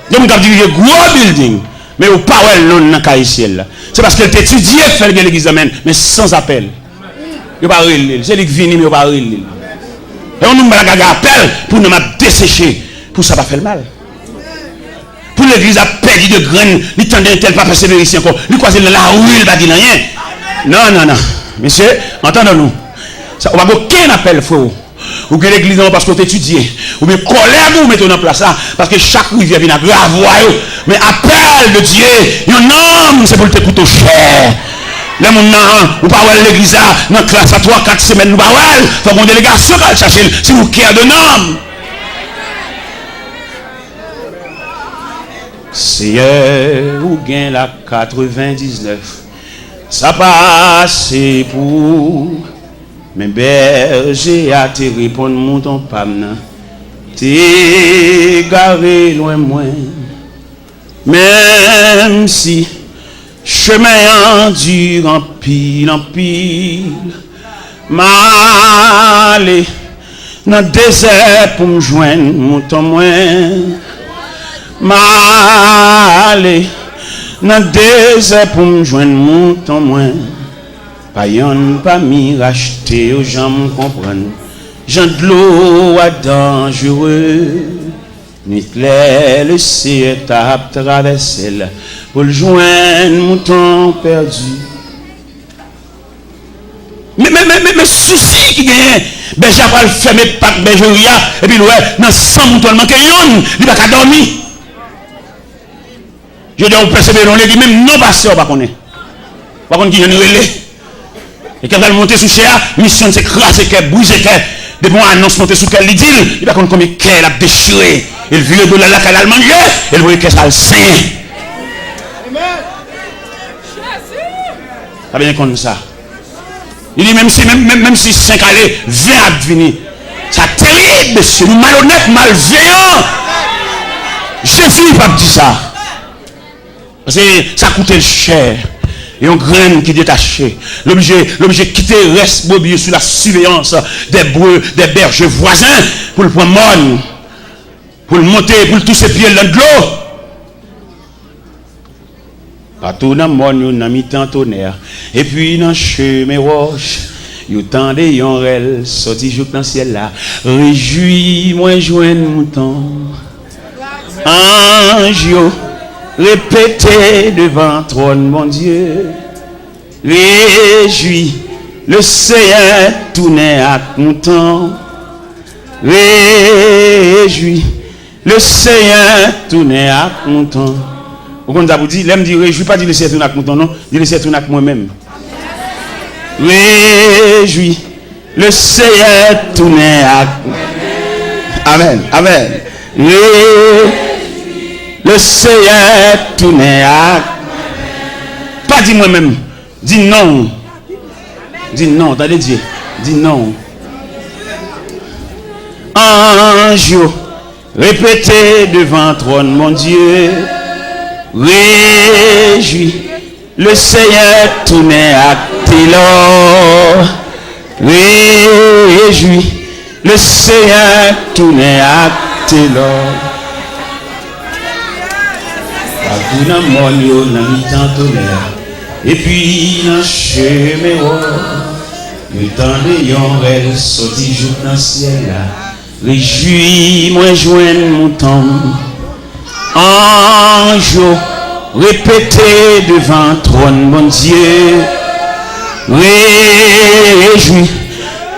Il y a des gens qui dirigent gros building. Mais au pas non dans Kaïsiel. C'est parce qu'elle t'étudie faire l'église mais sans appel. Il pas relé, c'est lui qui vient mais pas relé. Et on nous met appel pour nous dessécher pour ça pas faire le mal. Pour l'église a perdu de graines, il tendait tel pas persévérer ici encore. Lui croiser la rue, il va dire rien. Non. Monsieur, entendons-nous. Ça on va aucun appel faux. Ou que l'église non parce qu'on t'étudie. Ou bien colère vous mettez en place là parce que chaque rivière vient à grave. Mais appel de Dieu, un homme, c'est pour le t'écouter cher. Là, mon nom, ou pas l'église dans la classe à 3-4 semaines, nous pas faut qu'on délégation va chercher si vous cœur de homme. Seigneur, ou gain la 99, ça passe pour mes bergers à te répondre, mon ton pam, t'es garé loin moins. Même si chemin endure en pile, m'aller dans le désert pour me joindre, mon temps moins. M'aller dans le désert pour me joindre, mon temps moins. Pas yon, pas mi racheter aux gens me comprennent. Jean de l'eau à dangereux. Ni clair, le ciel t'a traversé pour le joindre, mon temps perdu. Mais souci qui gagne, ben j'ai pas le fermer pas bergeria et puis ouais, dans 100 moutons manque yon, il va pas dormir. Je dis on persévérer dans l'église même non pasteur pas connaît. Pas connaît qui vient relais. Et quand elle monte sous cher, mission c'est craser cœur, briser cœur. De bon annonce monter sous cœur, il dit, il va connaître combien cœur a déchiré. Il vire de là qu'elle a mangé, et il voit que ça le saint. Ça bien comme ça. Il dit même si 5 allées, 20 à venir. Ça terrible, monsieur, nous malhonnêtes, malveillants. Jésus n'a pas dit ça. Parce que ça coûtait cher. Et on graine qui détachait. L'objet quitter reste bobillé sous la surveillance des bergers voisins pour le prendre morne, pour le monter, pour le tous ses pieds dans de l'eau. Partout dans le monde, on a mis tant tonnerre. Et puis dans le chemin roche, il y a tant de yonrel sorti jour dans le ciel là. Réjouis-moi, joindre mouton. Ange, répétez devant trône, mon Dieu. Réjouis, le Seigneur tourné à content. Réjouis, le Seigneur tourné à content. Vous avez dit, l'aime dit réjouis, pas dire le Seigneur tourné à content, non, dire le Seigneur tourné à moi-même. Réjouis, le Seigneur tourné à content. Amen, amen. Le Seigneur tourné à Pas dis moi-même. Dis non. Dis non, t'as Dieu. Dis non. Ange, répétez devant trône, mon Dieu. Réjouis, le Seigneur tournait à Télor. Réjouis, le Seigneur tournait à Télor. Partout dans mon lieu, dans le temps tonnerre. Et puis dans le chemin, le temps de yon rêve sorti jour dans le ciel là. Réjouis, moi joindre mon temps. Ange, répétez devant trône, mon Dieu. Réjouis,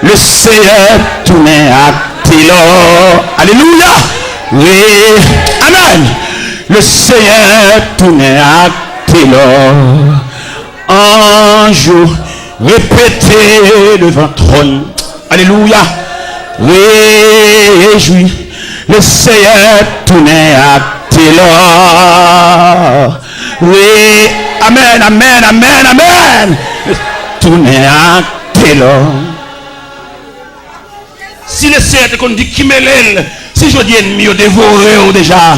le Seigneur tournait à Télor. Alléluia. Amen. Le Seigneur tournait à Télor. Ange, répétez devant trône. Alléluia. Réjouis, le Seigneur tournait à Télor. Oui, amen, amen, amen, amen. Tournait à Télor. Si le Seigneur te dit qui me l'aile, si je dis ennemi au dévoré déjà.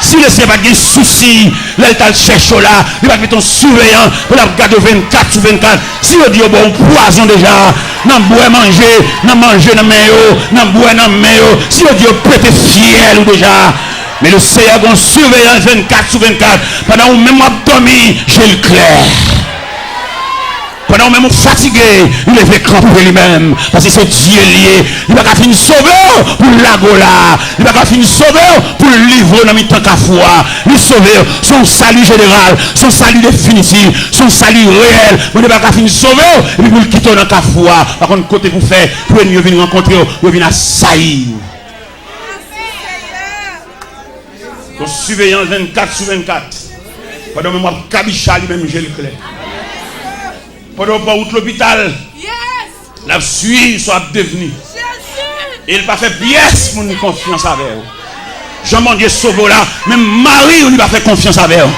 Si le Seigneur n'a pas de souci, là il cherche là, il va mettre ton surveillant pour la garder 24 sur 24. Si on dit bon poison déjà, non boire manger, non manger dans main, non boire dans main. Si on dit prêter fiel ou déjà. Mais le Seigneur a un surveillant 24 sur 24. Pendant où même dormi, j'ai le clair. Pendant même fatigué, il est fait camper lui-même. Parce que c'est Dieu lié. Il va finir sauveur pour l'agola. Il va finir sauveur pour le livrer dans le temps qu'à foi. Il sauveur, son salut général, son salut définitif, son salut réel. Il va finir sauveur et puis pour le quitter dans la foi. Par contre, côté pour faire, pour venir rencontrer, il vient assaillir. Donc, surveillant 24 sur 24. Pendant même moi, Kabicha lui-même, j'ai le clair. Pendant que vous l'hôpital, la suite soit devenue. Et il n'a pas fait pièce pour nous confiance avec vous. Jean-Dieu sauve là, même Marie, on lui va faire confiance avec vous.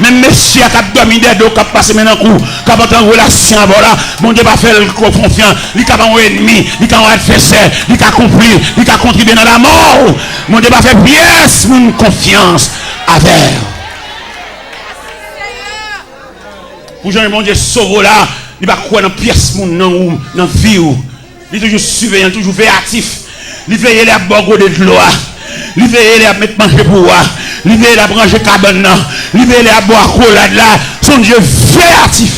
Même Messie qui a dormi des dos, qui a passé maintenant coup, qui a pas en relation avec là, bon Dieu va faire confiance. Il a un ennemi, il a un adversaire, il a accompli, il a contribué dans la mort. Mon Dieu va faire pièce pour nous confiance avec vous. Pour Jean mon Dieu sauve là, il va croire dans pièce dans la vie. Il est toujours surveillant, toujours véatif. Il veille à boire de l'eau. Il veille à mettre manger pour moi. Il veille à brancher cabane. Il veille à boire collade là. Son Dieu véatif.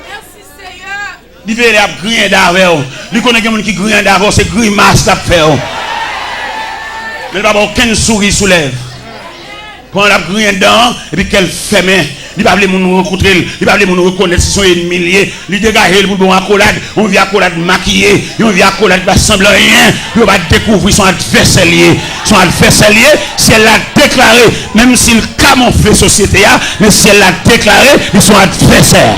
Merci Seigneur. Il veille à griller d'avant. Il connaît quelqu'un qui grille d'avant, c'est grimace à faire. Mais il va avoir aucun sourire sous lèvres. Quand on a grillé dedans, et puis qu'elle fait main. Il va nous rencontrer, il va nous reconnaître si son ennemi. Il dégage pour bon accolade, on vient accolade maquillé, on vient accolade pas semblant rien, on va découvrir son adversaire lié. Son adversaire lié, si elle l'a déclaré, même s'il camoufle la société, mais si elle l'a déclaré, ils sont adversaires.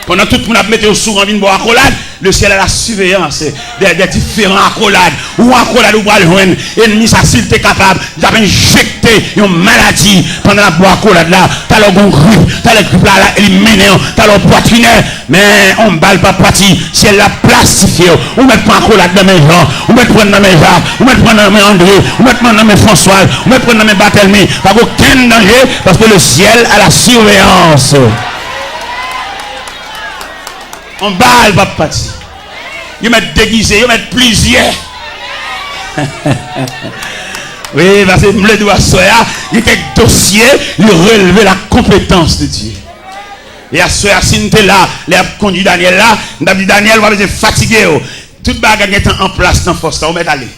Pendant tout le monde a mis au sourd en vie de boire accolade, le ciel a la surveillance des différents accolades. Ou accolade ou le joindre. Ennemi, ça s'il était capable d'injecter une maladie pendant la boire accolade là. T'as le grippe, t'as le grippe là, éliminé, t'as le poitrinaire. Mais on ne balle pas parti. Si elle l'a plastifié, on met pas accolade dans mes gens, on met prendre dans mes Jacques, on met prendre dans mes André, on met prendre dans mes François, on met prendre dans mes Barthélemy. Pas aucun danger parce que le ciel a la surveillance. On balle pas parti. Ils mettent déguisé, ils mettent plusieurs. Oui, parce que le doigt soya, il était dossier, il relevait la compétence de Dieu. Et à soya, si nous étions là, les conduit Daniel là, nous avons dit Daniel, va être fatigué. Toute bagarre est en place dans la force, on met aller.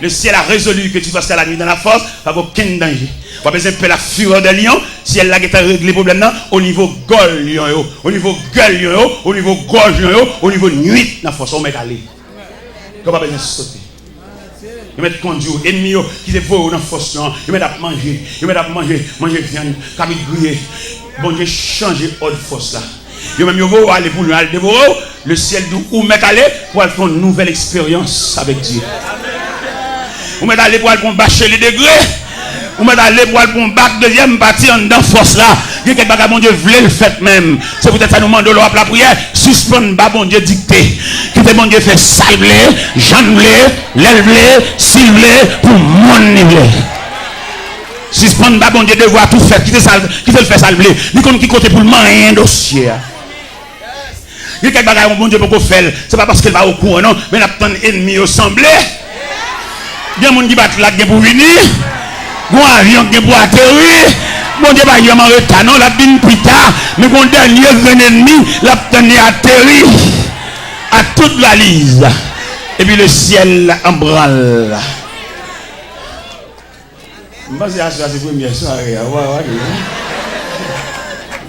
Le ciel a résolu que tu vas rester la nuit dans la force, pas aucun danger. On va besoin de la fureur de lion, si elle a réglé le problème au niveau gueule lion, au niveau gueule lion, au niveau gorge lion, au niveau nuit dans la force, on met aller. On va besoin de sauter. Ils mettent conduire, ennemis qui dévorent dans la force, ils mettent à manger, manger viande, comme ils grillent. Bon Dieu, changer autre force là. Ils même vont aller pour le dévorer, le ciel d'où mettre aller pour faire une nouvelle expérience avec Dieu. Vous mettez aller pour bâcher les degrés. Ou m'a d'aller pour un bac, deuxième partie en dedans force là. Il y a quelque chose, bon Dieu, voulait le fait même. C'est peut-être ça nous demande de l'eau la prière. Suspendre, bah, bon Dieu, dicté. Qui te bon Dieu fait salver, janvler, l'élevler, cibler, pour mon niveau. Suspendre, bah, bon Dieu, devoir tout faire. Qui te le fait salver. Ni comme qui compte pour le moyen dossier. Il y a quelque chose, bon Dieu, pour faire. C'est pas parce qu'elle va au courant, non. Mais la ennemi au semblé. Il y a des gens qui battent là pour venir. Bon avion qui pour atterrir. Bon Dieu, il y a un retard, non, la bin plus tard. Mais mon dernier ennemi, la tenu atterri à toute valise. Et puis le ciel en branle. Je pense que c'est la première soirée.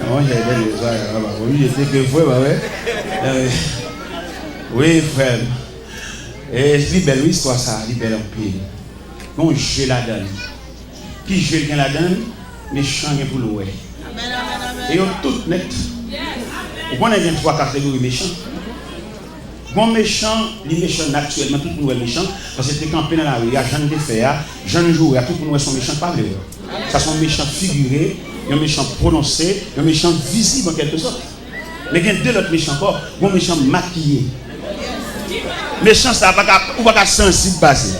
Non, j'ai des soirées. Oui, j'étais que oui, frère. Et c'est une belle histoire, ça, c'est belle en pile. Bon, je la donne. Qui je la donne, méchant pour l'oué. Et on tout net. On a 3 catégories méchants. Bon méchant, les méchants naturellement, tout le monde est méchant. Parce que c'est campé dans la rue, il y a gens de faire, gens de jouer, tout le monde sont méchants, pas vrai. Ça sont méchants figurés, un méchant prononcé, un méchant visible en quelque sorte. Mais il y a 2 autres méchants encore, bon méchant maquillé. Méchant, ça va pas sensible passer.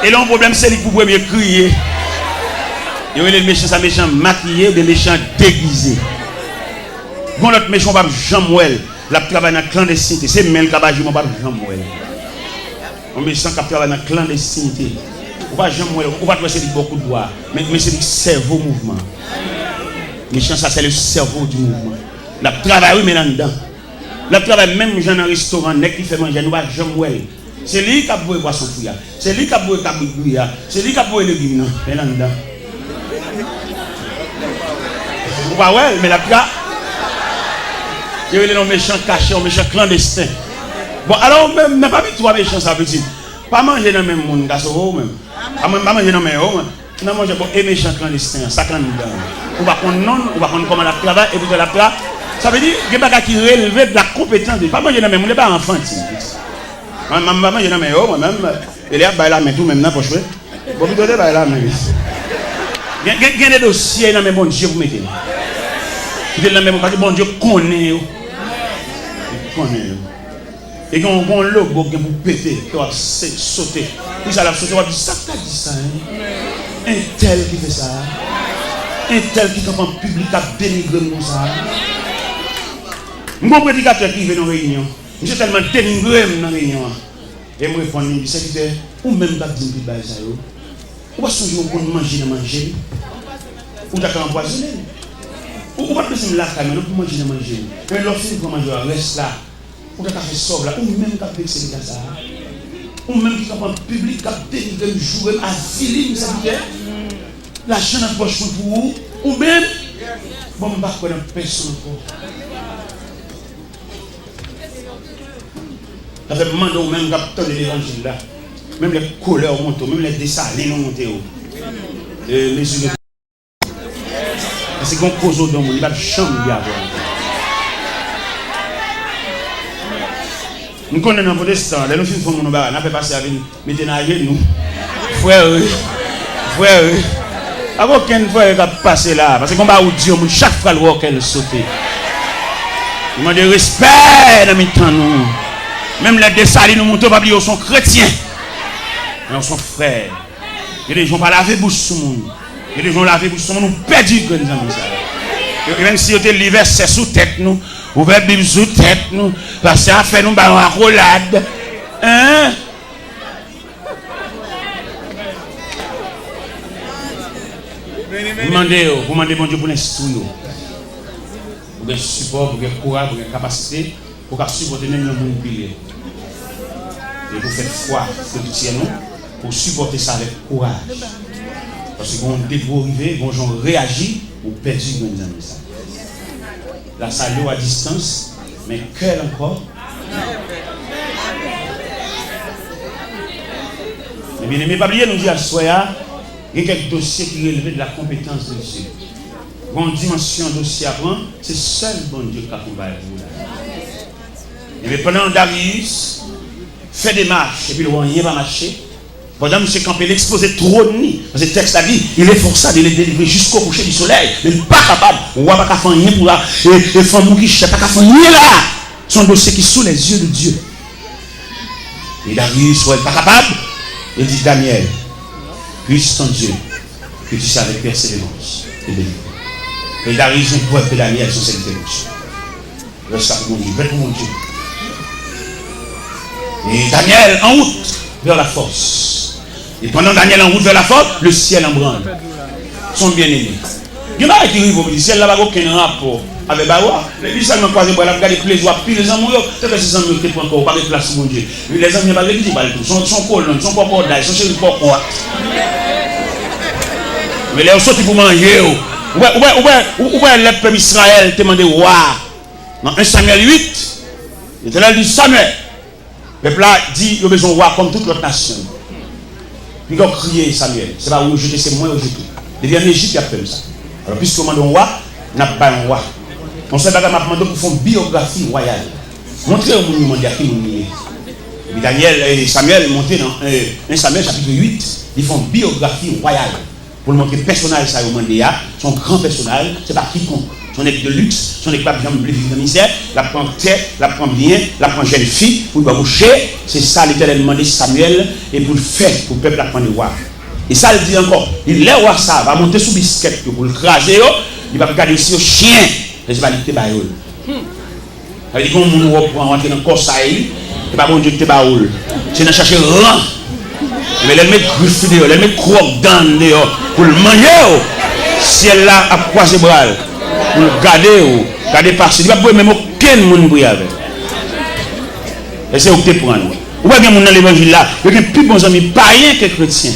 Et là, le problème, c'est qu'il faut mieux crier. Il y a les méchants, ça méchant maquillé ou des méchants déguisés. Bon, l'autre méchant, pas Jean-Mouel. La travaille dans la clandestinité. C'est même le cabage, pas Jean-Mouel. Un méchant qui travaille dans la clandestinité. Ou pas Jean-Mouel, ou pas trouver beaucoup de doigts. Mais c'est le cerveau mouvement. Méchant, ça, c'est le cerveau du mouvement. La travaille, oui, mais là-dedans. La travail même dans un restaurant qui fait manger, nous pas Jean-Mouel. C'est lui qui a boire boisson fouilla. C'est lui qui a boire cabouille. C'est lui qui a boire légumes. Et là-dedans. Vous voyez, mais la pria. Il y a des méchants cachés, des méchants clandestins. Bon, alors, même, n'a pas mis 3 méchants, ça petit. Pas manger dans le même monde, même. Pas manger dans le même monde. Non, manger bon, et méchants clandestins, ça quand nous donne. On va prendre non, on va prendre comment la travail, et vous la pria. Ça veut dire qu'il y a des gens qui relèvent de la compétence. Pas manger dans le même monde, pas enfant. Maman, je n'ai pas moi-même. Il y a la main tout même dans poche. Bon, vous donnez la main. Il y a des dossiers dans le bon Dieu, vous mettez. Vous êtes dans le même bon Dieu connaît. Et quand on a un logo qui vous péter, qui va sauter. Puis ça va sauter, on va dire ça, ça dit ça. Un tel qui fait ça. Un tel qui est en public à dénigrer nous ça. Mon prédicateur qui vient dans la réunion. Je suis tellement dénigré dans la réunion. Et je me réponds, c'est ou même pas dire que ça. Ou pas songer pour manger. Ou t'as empoisonné. Ou pas besoin de la caméra pour manger. Mais lorsque vous mangez, reste là. Ou t'as fait sauve là. Ou même t'as fait ça. Ou même qui est en public, qui a dénigré le jour, à filer, ça veut dire. L'argent dans la poche pour vous. Ou même, bon, je ne vais pas connaître personne encore. Ça fait demander au même capteur de l'évangile là. Même les couleurs montent, même les dessalines montent. Parce qu'on cause au don, il n'y a pas de chambre à avoir. Nous connaissons un protestant, nous faisons mon bar, nous fait passer avec nous, mettez dans nous. Frère, avant qu'un frère qui a passé là, parce qu'on va où Dieu, chaque fois le voit qu'elle saute. Il m'a dit respect dans mes temps nous. Même les dessalines nous montent, ils sont chrétiens. Mais ils sont frères. Il y a des gens qui ne lavent pas bouche sur le monde. Il y a des gens qui lavent bouche sur le monde, nous perdons que nous avons ça. Et même si vous avez l'hiver, c'est sous tête nous. Vous avez Bible sous tête nous. Parce que ça fait nous une accolade. Hein? Vous demandez bon Dieu pour l'instruire. Pour le support, pour le courage, pour la capacité, pour supporter même le monde pilier. Et vous faites foi, vous faites nous, pour supporter ça avec courage. Parce que quand vous arrivez, quand on réagit, vous perdez dans ça. La salut à distance, mais cœur encore. Mais bien aimé, pas oublier, nous dit à Soya, il y a quelques dossiers qui relèvent de la compétence de Dieu. Bonne dimension dossier à prendre, c'est seul bon Dieu qui accompagne vous. Et pendant Darius fait des marches, et puis le roi n'y va marcher, Pendant que M. Campé l'exposait trop de nuit, parce que le texte a dit, il est forçé de les délivrer jusqu'au coucher du soleil. Mais il n'est pas capable. On ne va pas faire rien pour là. Et femme qui ne sait pas faire rien là. Son dossier qui est sous les yeux de Dieu. Et Darius soit pas capable. Il dit, Daniel, puisse ton Dieu que tu sais avec persévérance et délivrer. Et Darius ne pouvait que Daniel sur cette dévotion. Reste pour mon Dieu, pour mon Dieu. Et Daniel en route vers la force. Et pendant Daniel en route vers la force, le ciel en branle. Son bien-aimé. Il y a qui arrive au ciel, là-bas, aucun rapport avec Bawa. Les gens seulement croisé pour regarder tous les oies, puis les amours, c'est que ces amours qui prennent encore, pas de place pour mon Dieu. Les amis, pas de qui parlent tout. Son colonne, son portail, son chéri porc. Mais les autres, pour manger. Où est le peuple Israël te demandé roi? Dans 1 Samuel 8, l'Éternel dit Samuel. Le peuple dit il a besoin de roi comme toute l'autre nation. Puis il a crié Samuel. C'est pas où jeter, c'est moi où jeter. Depuis en Égypte, il a fait ça. Alors, puisque on demande un roi, n'a pas un roi. On sait pas qu'on m'a demandé pour faire une biographie royale. Montrez au monde à qui nous est. Et Daniel et Samuel montaient dans 1 Samuel chapitre 8, ils font une biographie royale. Pour le montrer le personnage, ça au monde, son grand personnage, c'est pas quiconque. Son équipe de luxe, son équipe de vivre de misère, la prend terre, la prend bien, la prend jeune fille, pour le boucher. C'est ça l'Éternel demandé Samuel et pour le faire, pour le peuple apprendre le roi. Et ça, il dit encore, il est roi, ça va monter sous biscuit pour le craser, il va regarder aussi au chien, et je vais aller te bailler. Ça veut dire qu'on va rentrer dans le corps, ça c'est pas bon Dieu que te baille. C'est de chercher rang. Mais elle met griffe dehors, elle met croque dans dehors pour le manger. Si elle là a croisé bras, pour le garder passer. Il va pas même aucun monde pour y aller. Et c'est où tu prends. Ou bien il y a dans l'évangile là, il y a plus bons amis païens que chrétiens.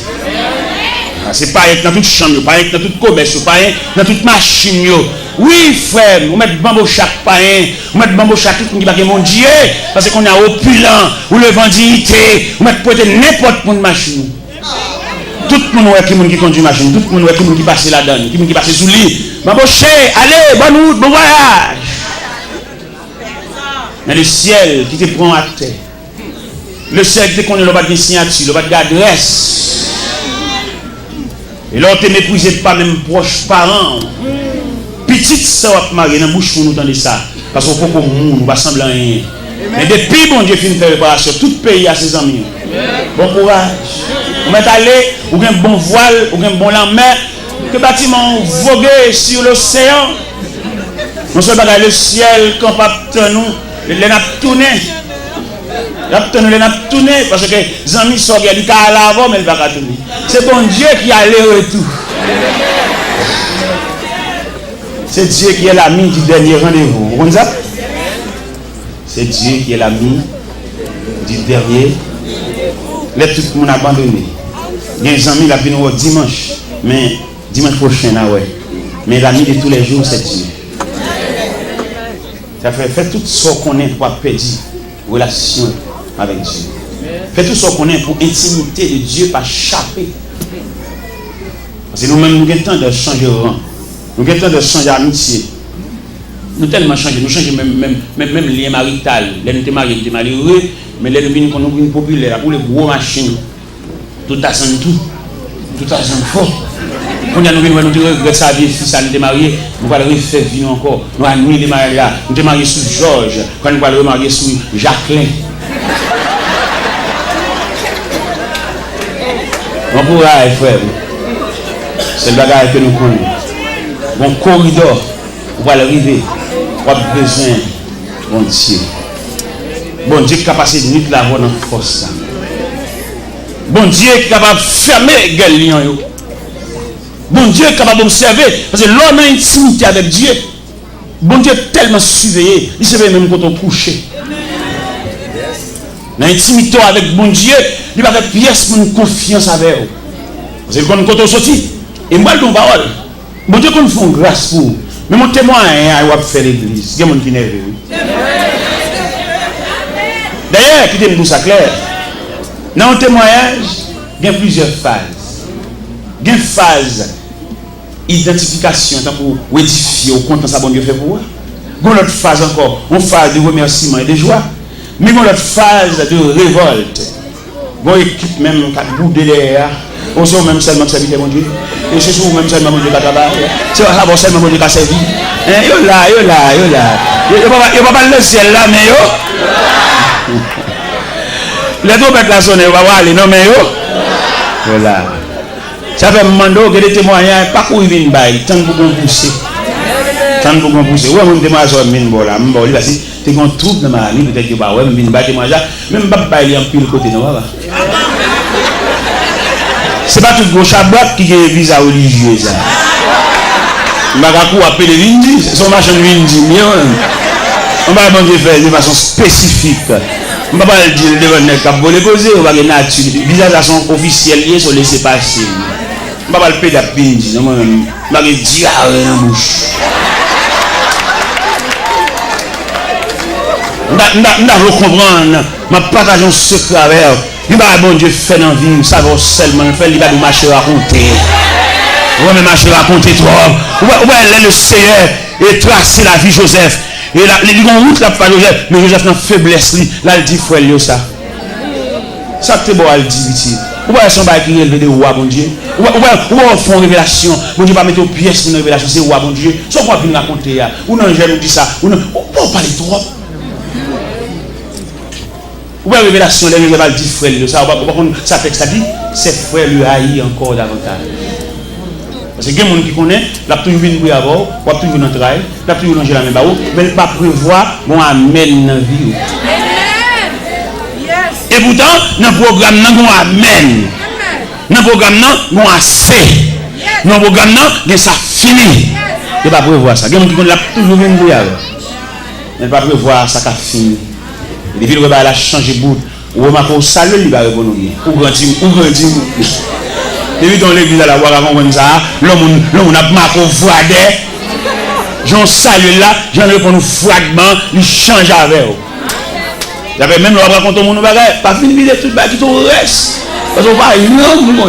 C'est païen dans toute chambre, païen dans toute commerce, païen dans toute machine. Oui frère, on met bambo chaque païen, on met bambo chaque qui va mon Dieu, parce qu'on a opulent, ou le vendité, on met peut-être n'importe quelle machine. Tout le monde qui conduit machine, tout le monde qui passe là-dedans, qui passe sous lit. Bambo cher, allez, bonne route, bon voyage. Mais le ciel qui te prend à terre, le ciel qui te connaît le bas de signature, le bas d'adresse. Et là, tu ne méprises pas même proches parents. Petite soeur mariée dans la bouche pour nous entendre ça. Parce qu'on peut qu'on ne va sembler rien. Mais depuis bon Dieu finit de faire réparation, tout pays a ses amis. Bon courage. On va aller, ou un bon voile, ou un bon lendemain, que bâtiment voguer sur l'océan. On se bat le ciel, quand pas nous, les n'a tourné. Les n'a tourné parce que les amis sont regardés à l'avant, mais ils ne vont pas tourner. C'est bon Dieu qui a le retour. C'est Dieu qui est l'ami du dernier rendez-vous. Vous comprenez ça? C'est Dieu qui est l'ami du dernier. Là, tout le monde a abandonné. Il y a des amis qui viennent dimanche. Mais dimanche prochain, là, ouais. Mais l'ami de tous les jours, c'est Dieu. Ça fait tout ce qu'on est pour perdre relation avec Dieu. Fait tout ce qu'on est pour intimité de Dieu, pas chapper. Parce que nous-mêmes, nous avons le temps de changer de rang. Nous avons le temps de changer d'amitié. Nous tellement changé, nous changeons même lien marital. Là, nous sommes mariés, nous sommes malheureux, mais là, nous sommes populaires pour les gros machines. Tout à son tout à son fort. Quand nous venons nous dire ça vie fils, nous sommes mariés, nous allons refaire vivre encore. Nous allons nous les mariés là. Nous sommes mariés sous Georges, quand nous allons marier sous Jacqueline. Bon courage, frère. C'est le bagage que nous connaissons. Bon corridor, on va arriver. On a besoin, bon Dieu. Bon Dieu qui est capable de nuit là dans force. Bon Dieu qui est capable de fermer les gueules. Bon Dieu est capable d'observer. Parce que l'homme a une intimité avec Dieu. Bon Dieu est tellement surveillé. Il se fait même quand on couche. Dans l'intimité avec bon Dieu, il va faire pièce pour une confiance avec vous. Parce que quand on sortit, et moi, je parole. Bon Dieu, quand nous faisons grâce pour vous. Mais mon témoin, il va faire l'église. Il y a des gens qui nerveux. D'ailleurs, écoutez-moi pour ça clair. Dans le témoignage, il y a plusieurs phases. Il y a une phase identification pour édifier au compte ça bon Dieu fait pour vous. Il y a une autre phase encore, une phase de remerciement et de joie. Mais il y a une autre phase de révolte. Bon équipe même qui a boudé derrière. On sait même seulement que ça vient mon Dieu. Et c'est sur même seulement mon Dieu qui travaille. C'est là seulement mon Dieu qui a servi. Yo là. Yo pas le ciel là mais yo. Les trompettes là sonner, on va voir aller non mais yo. Voilà. Ça fait mando que des témoignages pas courir vinn bail, tant pour qu'on pousser. Tant pour qu'on pousser. Ouais, mon témoignage vinn bola, m'boli parce que t'es qu'on trouve dans ma vie peut-être que pas ouais, vinn bail témoignage, même pas bail en pile côté non va. C'est pas tout gauche à droite qui est visa religieux ça. Magakou appelle Vindi, son machin Vindi, on va bon Dieu faire de façon spécifique. On va pas le dire devant les cap pour les poser, on va les nature. Visage officiel lié sur laisser passer. On va pas le payer d'appeler, non même. On va le dire dans la bouche. On doit comprendre, ma partage un secret avec. Il va bon Dieu faire dans la vie, ça va seulement faire, il va nous marcher raconter. On va marcher raconter trop. Ouais, le Seigneur et tracer la vie Joseph. Et là, les gens route là pour Joseph, mais Joseph n'a faiblesse là il dit frère yo ça. Ça c'est bon elle dit vite. Ouais son bail qui élevé de roi bon Dieu. Ouais font révélation. Bon Dieu pas mettre aux pièces pour une révélation, c'est roi bon Dieu. Sans quoi venir raconter là. Ou non je nous dis ça. Ou non on parler trop. Ouais révélation les gens va dire frère yo ça ça texte ça dit c'est frère lui haï encore davantage. Parce que il y a des gens qui connaissent, la toujours vient pour avoir, la toujours dans le travail, la toujours dans la même barreau, mais pas prévoir, bon amène dans la vie. Et pourtant, dans le programme, nous avons amène. Dans le programme, nous avons assez. Dans le programme, nous ça fini. Il ne pas prévoir ça. Il y a des gens qui connaissent, la toujours vient pour avoir. Il ne pas prévoir ça qui a fini. Et depuis le repas, il a changé de bout. Ou remarquez, au salut, il va répondre. Ou grandit. Et puis dans l'église à la voix avant comme ça, l'homme a marqué au froidet. J'en salue là, j'en ai pour nous froidement, il change avec eux. J'avais même le raconter au monde bagage, pas fini de tout le qui tout reste. Parce qu'on va énormément.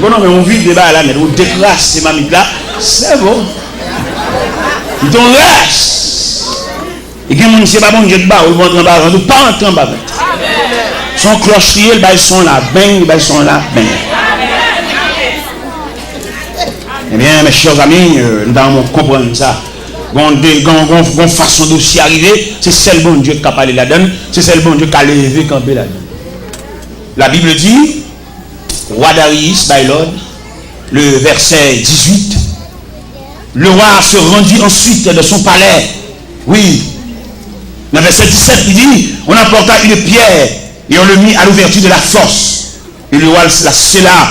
Bon non mais on vit débat là, mais on déclasse ces mamites là, c'est bon. Il t'en reste. Et quand on ne sait pas bon Dieu de bas, on va entrer en bas, on ne pas entrer en bas. Son clocherier, ils sont là, ils sont là, Eh bien, mes chers amis, nous allons comprendre ça. Une façon d'aussi arriver, c'est celle bon Dieu qui a parlé là-dedans, c'est celle bon Dieu qui a levé campé là-dedans. La Bible dit, roi Darius, by Lord, le verset 18, le roi se rendit ensuite de son palais. Oui, dans le verset 17, il dit, on apporta une pierre et on le mit à l'ouverture de la force. Et le roi la scella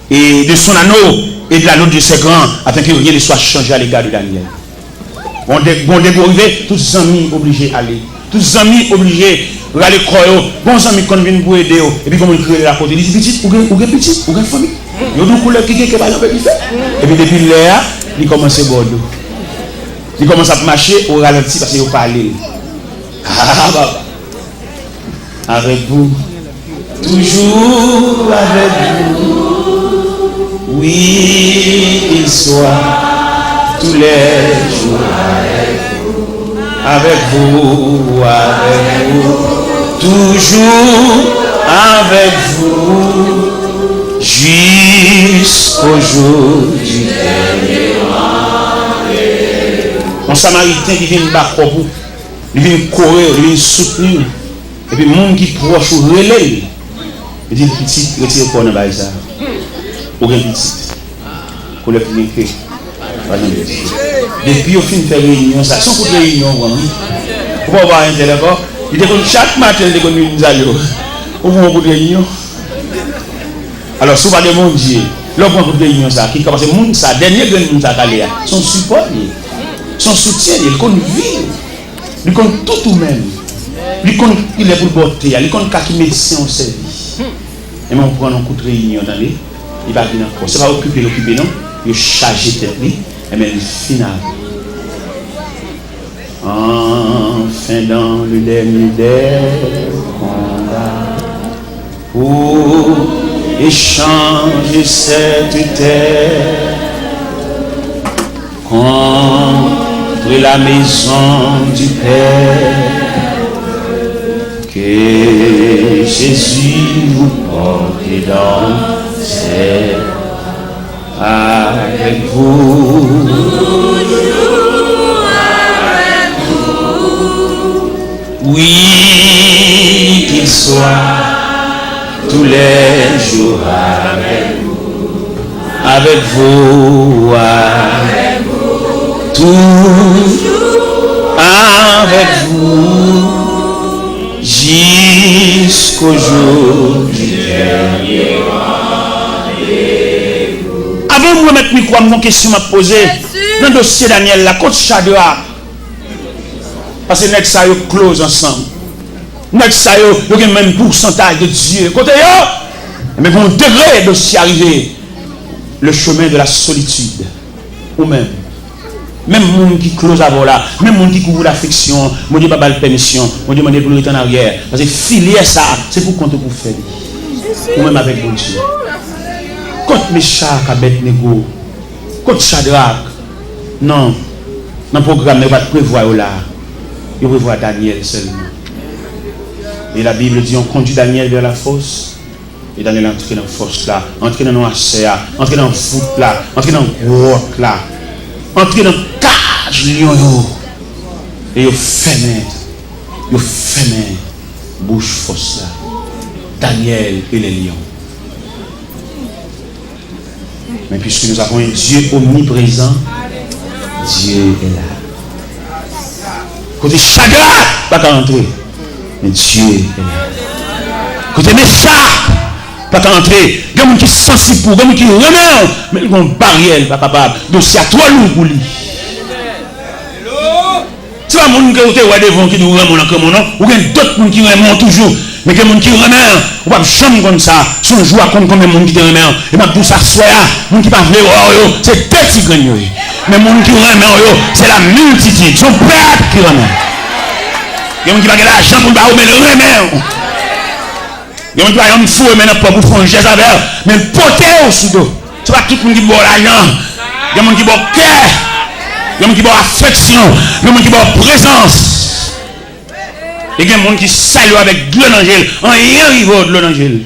et de son anneau et de l'anneau de ses grands, afin que rien ne soit changé à l'égard de Daniel. Bon dégourivé, tous les amis obligés d'aller. Tous les amis obligés d'aller croire. Bon amis qu'on vient pour aider. Et puis comme on crée la côté, il dit petit, ou petit, ou famille. Il y a deux couleurs qui sont pas là. Et puis depuis là, il commence à bordeaux. Il commence à marcher au ralenti parce qu'il ne parle pas. Ah bah. Avec vous, toujours avec vous, oui, il soit tous les jours avec vous, toujours avec vous, jusqu'au jour du dernier. Un Samaritain qui vient battre pour vous, il vient courir, il vient soutenir. Et puis, les gens qui proche ou relève, il dit petit, retire quoi dans le ça. Ou bien petit. Pour le finir que. Depuis, au fin de faire réunion, ça, sans coup de réunion, pour avoir un téléphone, il dit que chaque matin, il dit que nous allons. Au moins, coup de réunion. Alors, si vous parlez de mon Dieu, l'homme coup de réunion, ça, qui commence à monde, ça, dernier que nous allons, son support, son soutien, il compte vivre, il compte tout ou même. Il est pour le botter, il compte qui médecin au service. Et on prend un coup de réunion dans les, il va venir encore. Ce n'est pas occuper, non, il charge tête, et bien il finit. Enfin dans le dernier des combats, pour échanger cette terre contre la maison du Père. Que et Jésus vous porte dans ses avec vous. Oui, qu'il soit tous les jours avec vous, toujours avec vous, jusqu'au jour du dernier. Avant de mettre micro, une question à poser dans le dossier Daniel, la côte Shadrach. Parce que nous sommes close ensemble. Nous sommes le même pourcentage de Dieu. Côté mais vous degré de s'y arriver le chemin de la solitude. Ou même monde qui close avant là, même monde qui couvre l'affection, mon Dieu pas de permission, mon Dieu m'a dit pour retourner en arrière. Parce que filier ça, c'est pour compter pour faire. Ou même avec mon Dieu. Quand Meshach, Abednego, quand Shadrach, non, dans le programme, ne va pas prévoir là. Il prévoit Daniel seulement. Et la Bible dit on conduit Daniel vers la fosse. Et Daniel entre dans la fosse là, entre dans l'océan, entre dans le foot là, entre dans le grotte là, entre dans le cage lion. Et il ferme bouche fosse là. Daniel et les lions. Mais puisque nous avons un Dieu omniprésent, Dieu est là. Côté Shadrach, pas qu'à entrer. Mais Dieu est là. Côté Meshach, pas qu'à entrer. Il y a des gens qui sont sensibles pour, il y a des gens qui remettent. Mais ils ont une barrière, pas capable. Donc c'est à toi lourd pour lui. C'est pas les gens qui ont devant qui nous remettent comme nom. Ou bien d'autres gens qui remettent toujours. Mais il y a des gens qui remettent. On va jamais comme ça. Son jour à compte combien de gens qui remettent. Et ma douce à soi, les gens qui ne peuvent pas c'est petit gagnant. Mais les gens qui remettent, c'est la multitude. Son peuple qui remet. Il y a des gens qui n'ont pas l'argent pour le mais le remet. Il y a des gens qui ont fou et maintenant pour faire un geste avec. Mais porter au sous-dos. Ce n'est pas tout le monde qui boit l'argent. Il y a des gens qui boivent cœur. Il y a des gens qui boivent affection. Il y a des gens qui boivent présence. Il y a des gens qui saluent avec de l'angèle. En rien riveau de l'angèle.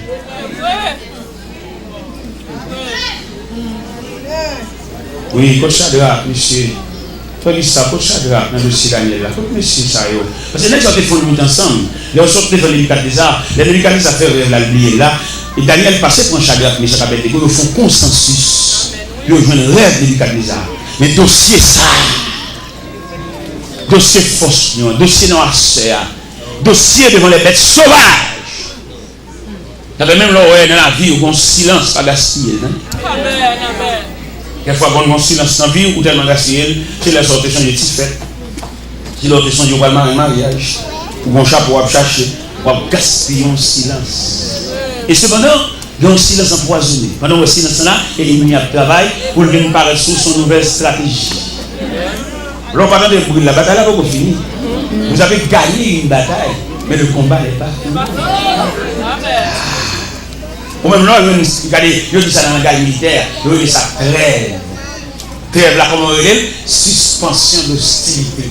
Oui, coach Shadrach, monsieur. Toi, dis ça, coach Shadrach, dans le dossier Daniel, là. Monsieur, ça, yo. Parce que les gens sont fondus ensemble. Les gens sont devant les Nébuchadnezzar. Les Nébuchadnezzar fait la oublier là. Et Daniel passait pour Shadrach, Meshach, Abednego. Ils font consensus. Ils ont joué un rêve de Nébuchadnezzar. Mais dossier ça. Dossier force, dossier noirceur. Dossier devant les bêtes sauvages. Il y avait même là, dans la vie, où on silence pas gaspillé. Quelquefois, quand on a silence dans la vie, ou tellement gaspillé, c'est la sorte de changer de fête. C'est l'autre changer de mariage. Ou un chapeau à chercher. Ou à gaspiller en silence. Et cependant, il y a un silence empoisonné. Pendant le silence là, et il y a un travail pour venir paraître sous son nouvelle stratégie. Alors, pendant de brûler la bataille, là, vous fini. Vous avez gagné une bataille, mais le combat n'est pas fini. Ou même là, il dit ça dans la guerre militaire, il dit ça trêve. Trêve là, comment on dit? Suspension d'hostilité.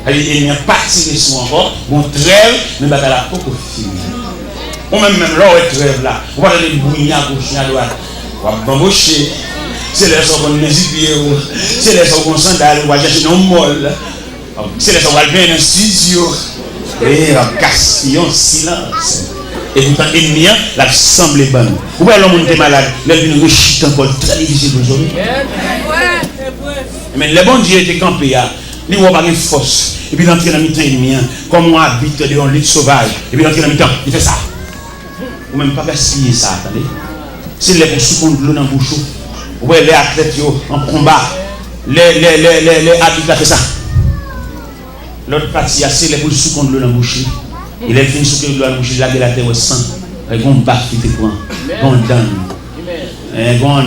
Il n'y a pas tiré sur encore, on trêve, mais la bataille là, pas fini. Ou même là, on trêve là, on va aller bouillir à gauche et à droite. On va bamboucher. C'est les gens qu'on hésite, c'est les gens qu'on s'endale, on va chercher un molle. C'est les gens qu'on va venir dans un studio. Et on gaspille en silence. Et vous tant ennemi, la semble bonne. Vous voyez l'homme qui est malade, il vient rechiter encore très difficile aujourd'hui. Mais le bon Dieu était campé, il n'a pas de force. Et puis il entre dans le mi-temps ennemi, comme on habite dans une lutte sauvage. Et puis il entre dans le mi-temps, il fait ça. Ou même pas gaspiller ça, attendez. C'est les sous de l'eau dans le bouchon. Vous voyez les athlètes en combat, les athlètes fait ça. L'autre partie, c'est les sous de l'eau dans le bouchon. Il est fini sous que l'eau dans le bouchon, il a la terre au sang. Il y a un bas qui te prend. Il y a un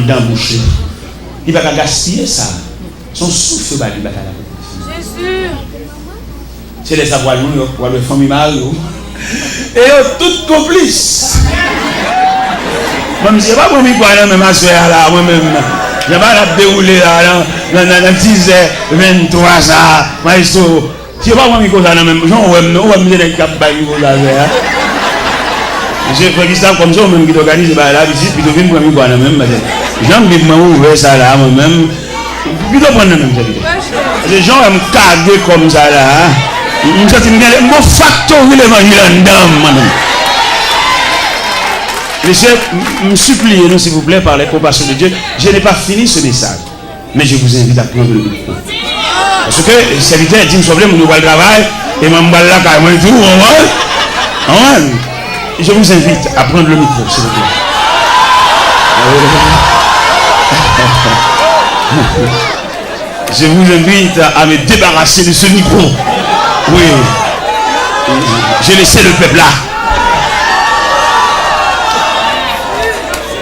dent bouché. Il ne va pas gaspiller ça. Son souffle va lui battre la tête. C'est sûr. C'est les savoirs, nous, les familles Mario. Et toutes complices. Moi, je ne sais pas comment je vais même asseoir là, moi-même. Je vais pas dérouler là, dans 10h23 ça. Maestro, je ne sais pas comment je vais même. Je vais me dire que je vais me dire. Monsieur Frère comme ça, même qui organise la visite, puis tu viens pour moi même. J'aime bien ouvrir ça là, moi-même. Puis tu prends même ça. Les gens aiment caguer comme ça là. Je me sens bien, mon factory l'évangile en dame, madame. Monsieur, me suppliez-nous s'il vous plaît par les compassions de Dieu. Je n'ai pas fini ce message, mais je vous invite à prendre le micro. Parce que le serviteur dit, je vais le travail, et je vais là carrément et tout. Je vous invite à prendre le micro, s'il vous plaît. Je vous invite à me débarrasser de ce micro. Oui. J'ai laissé le peuple là.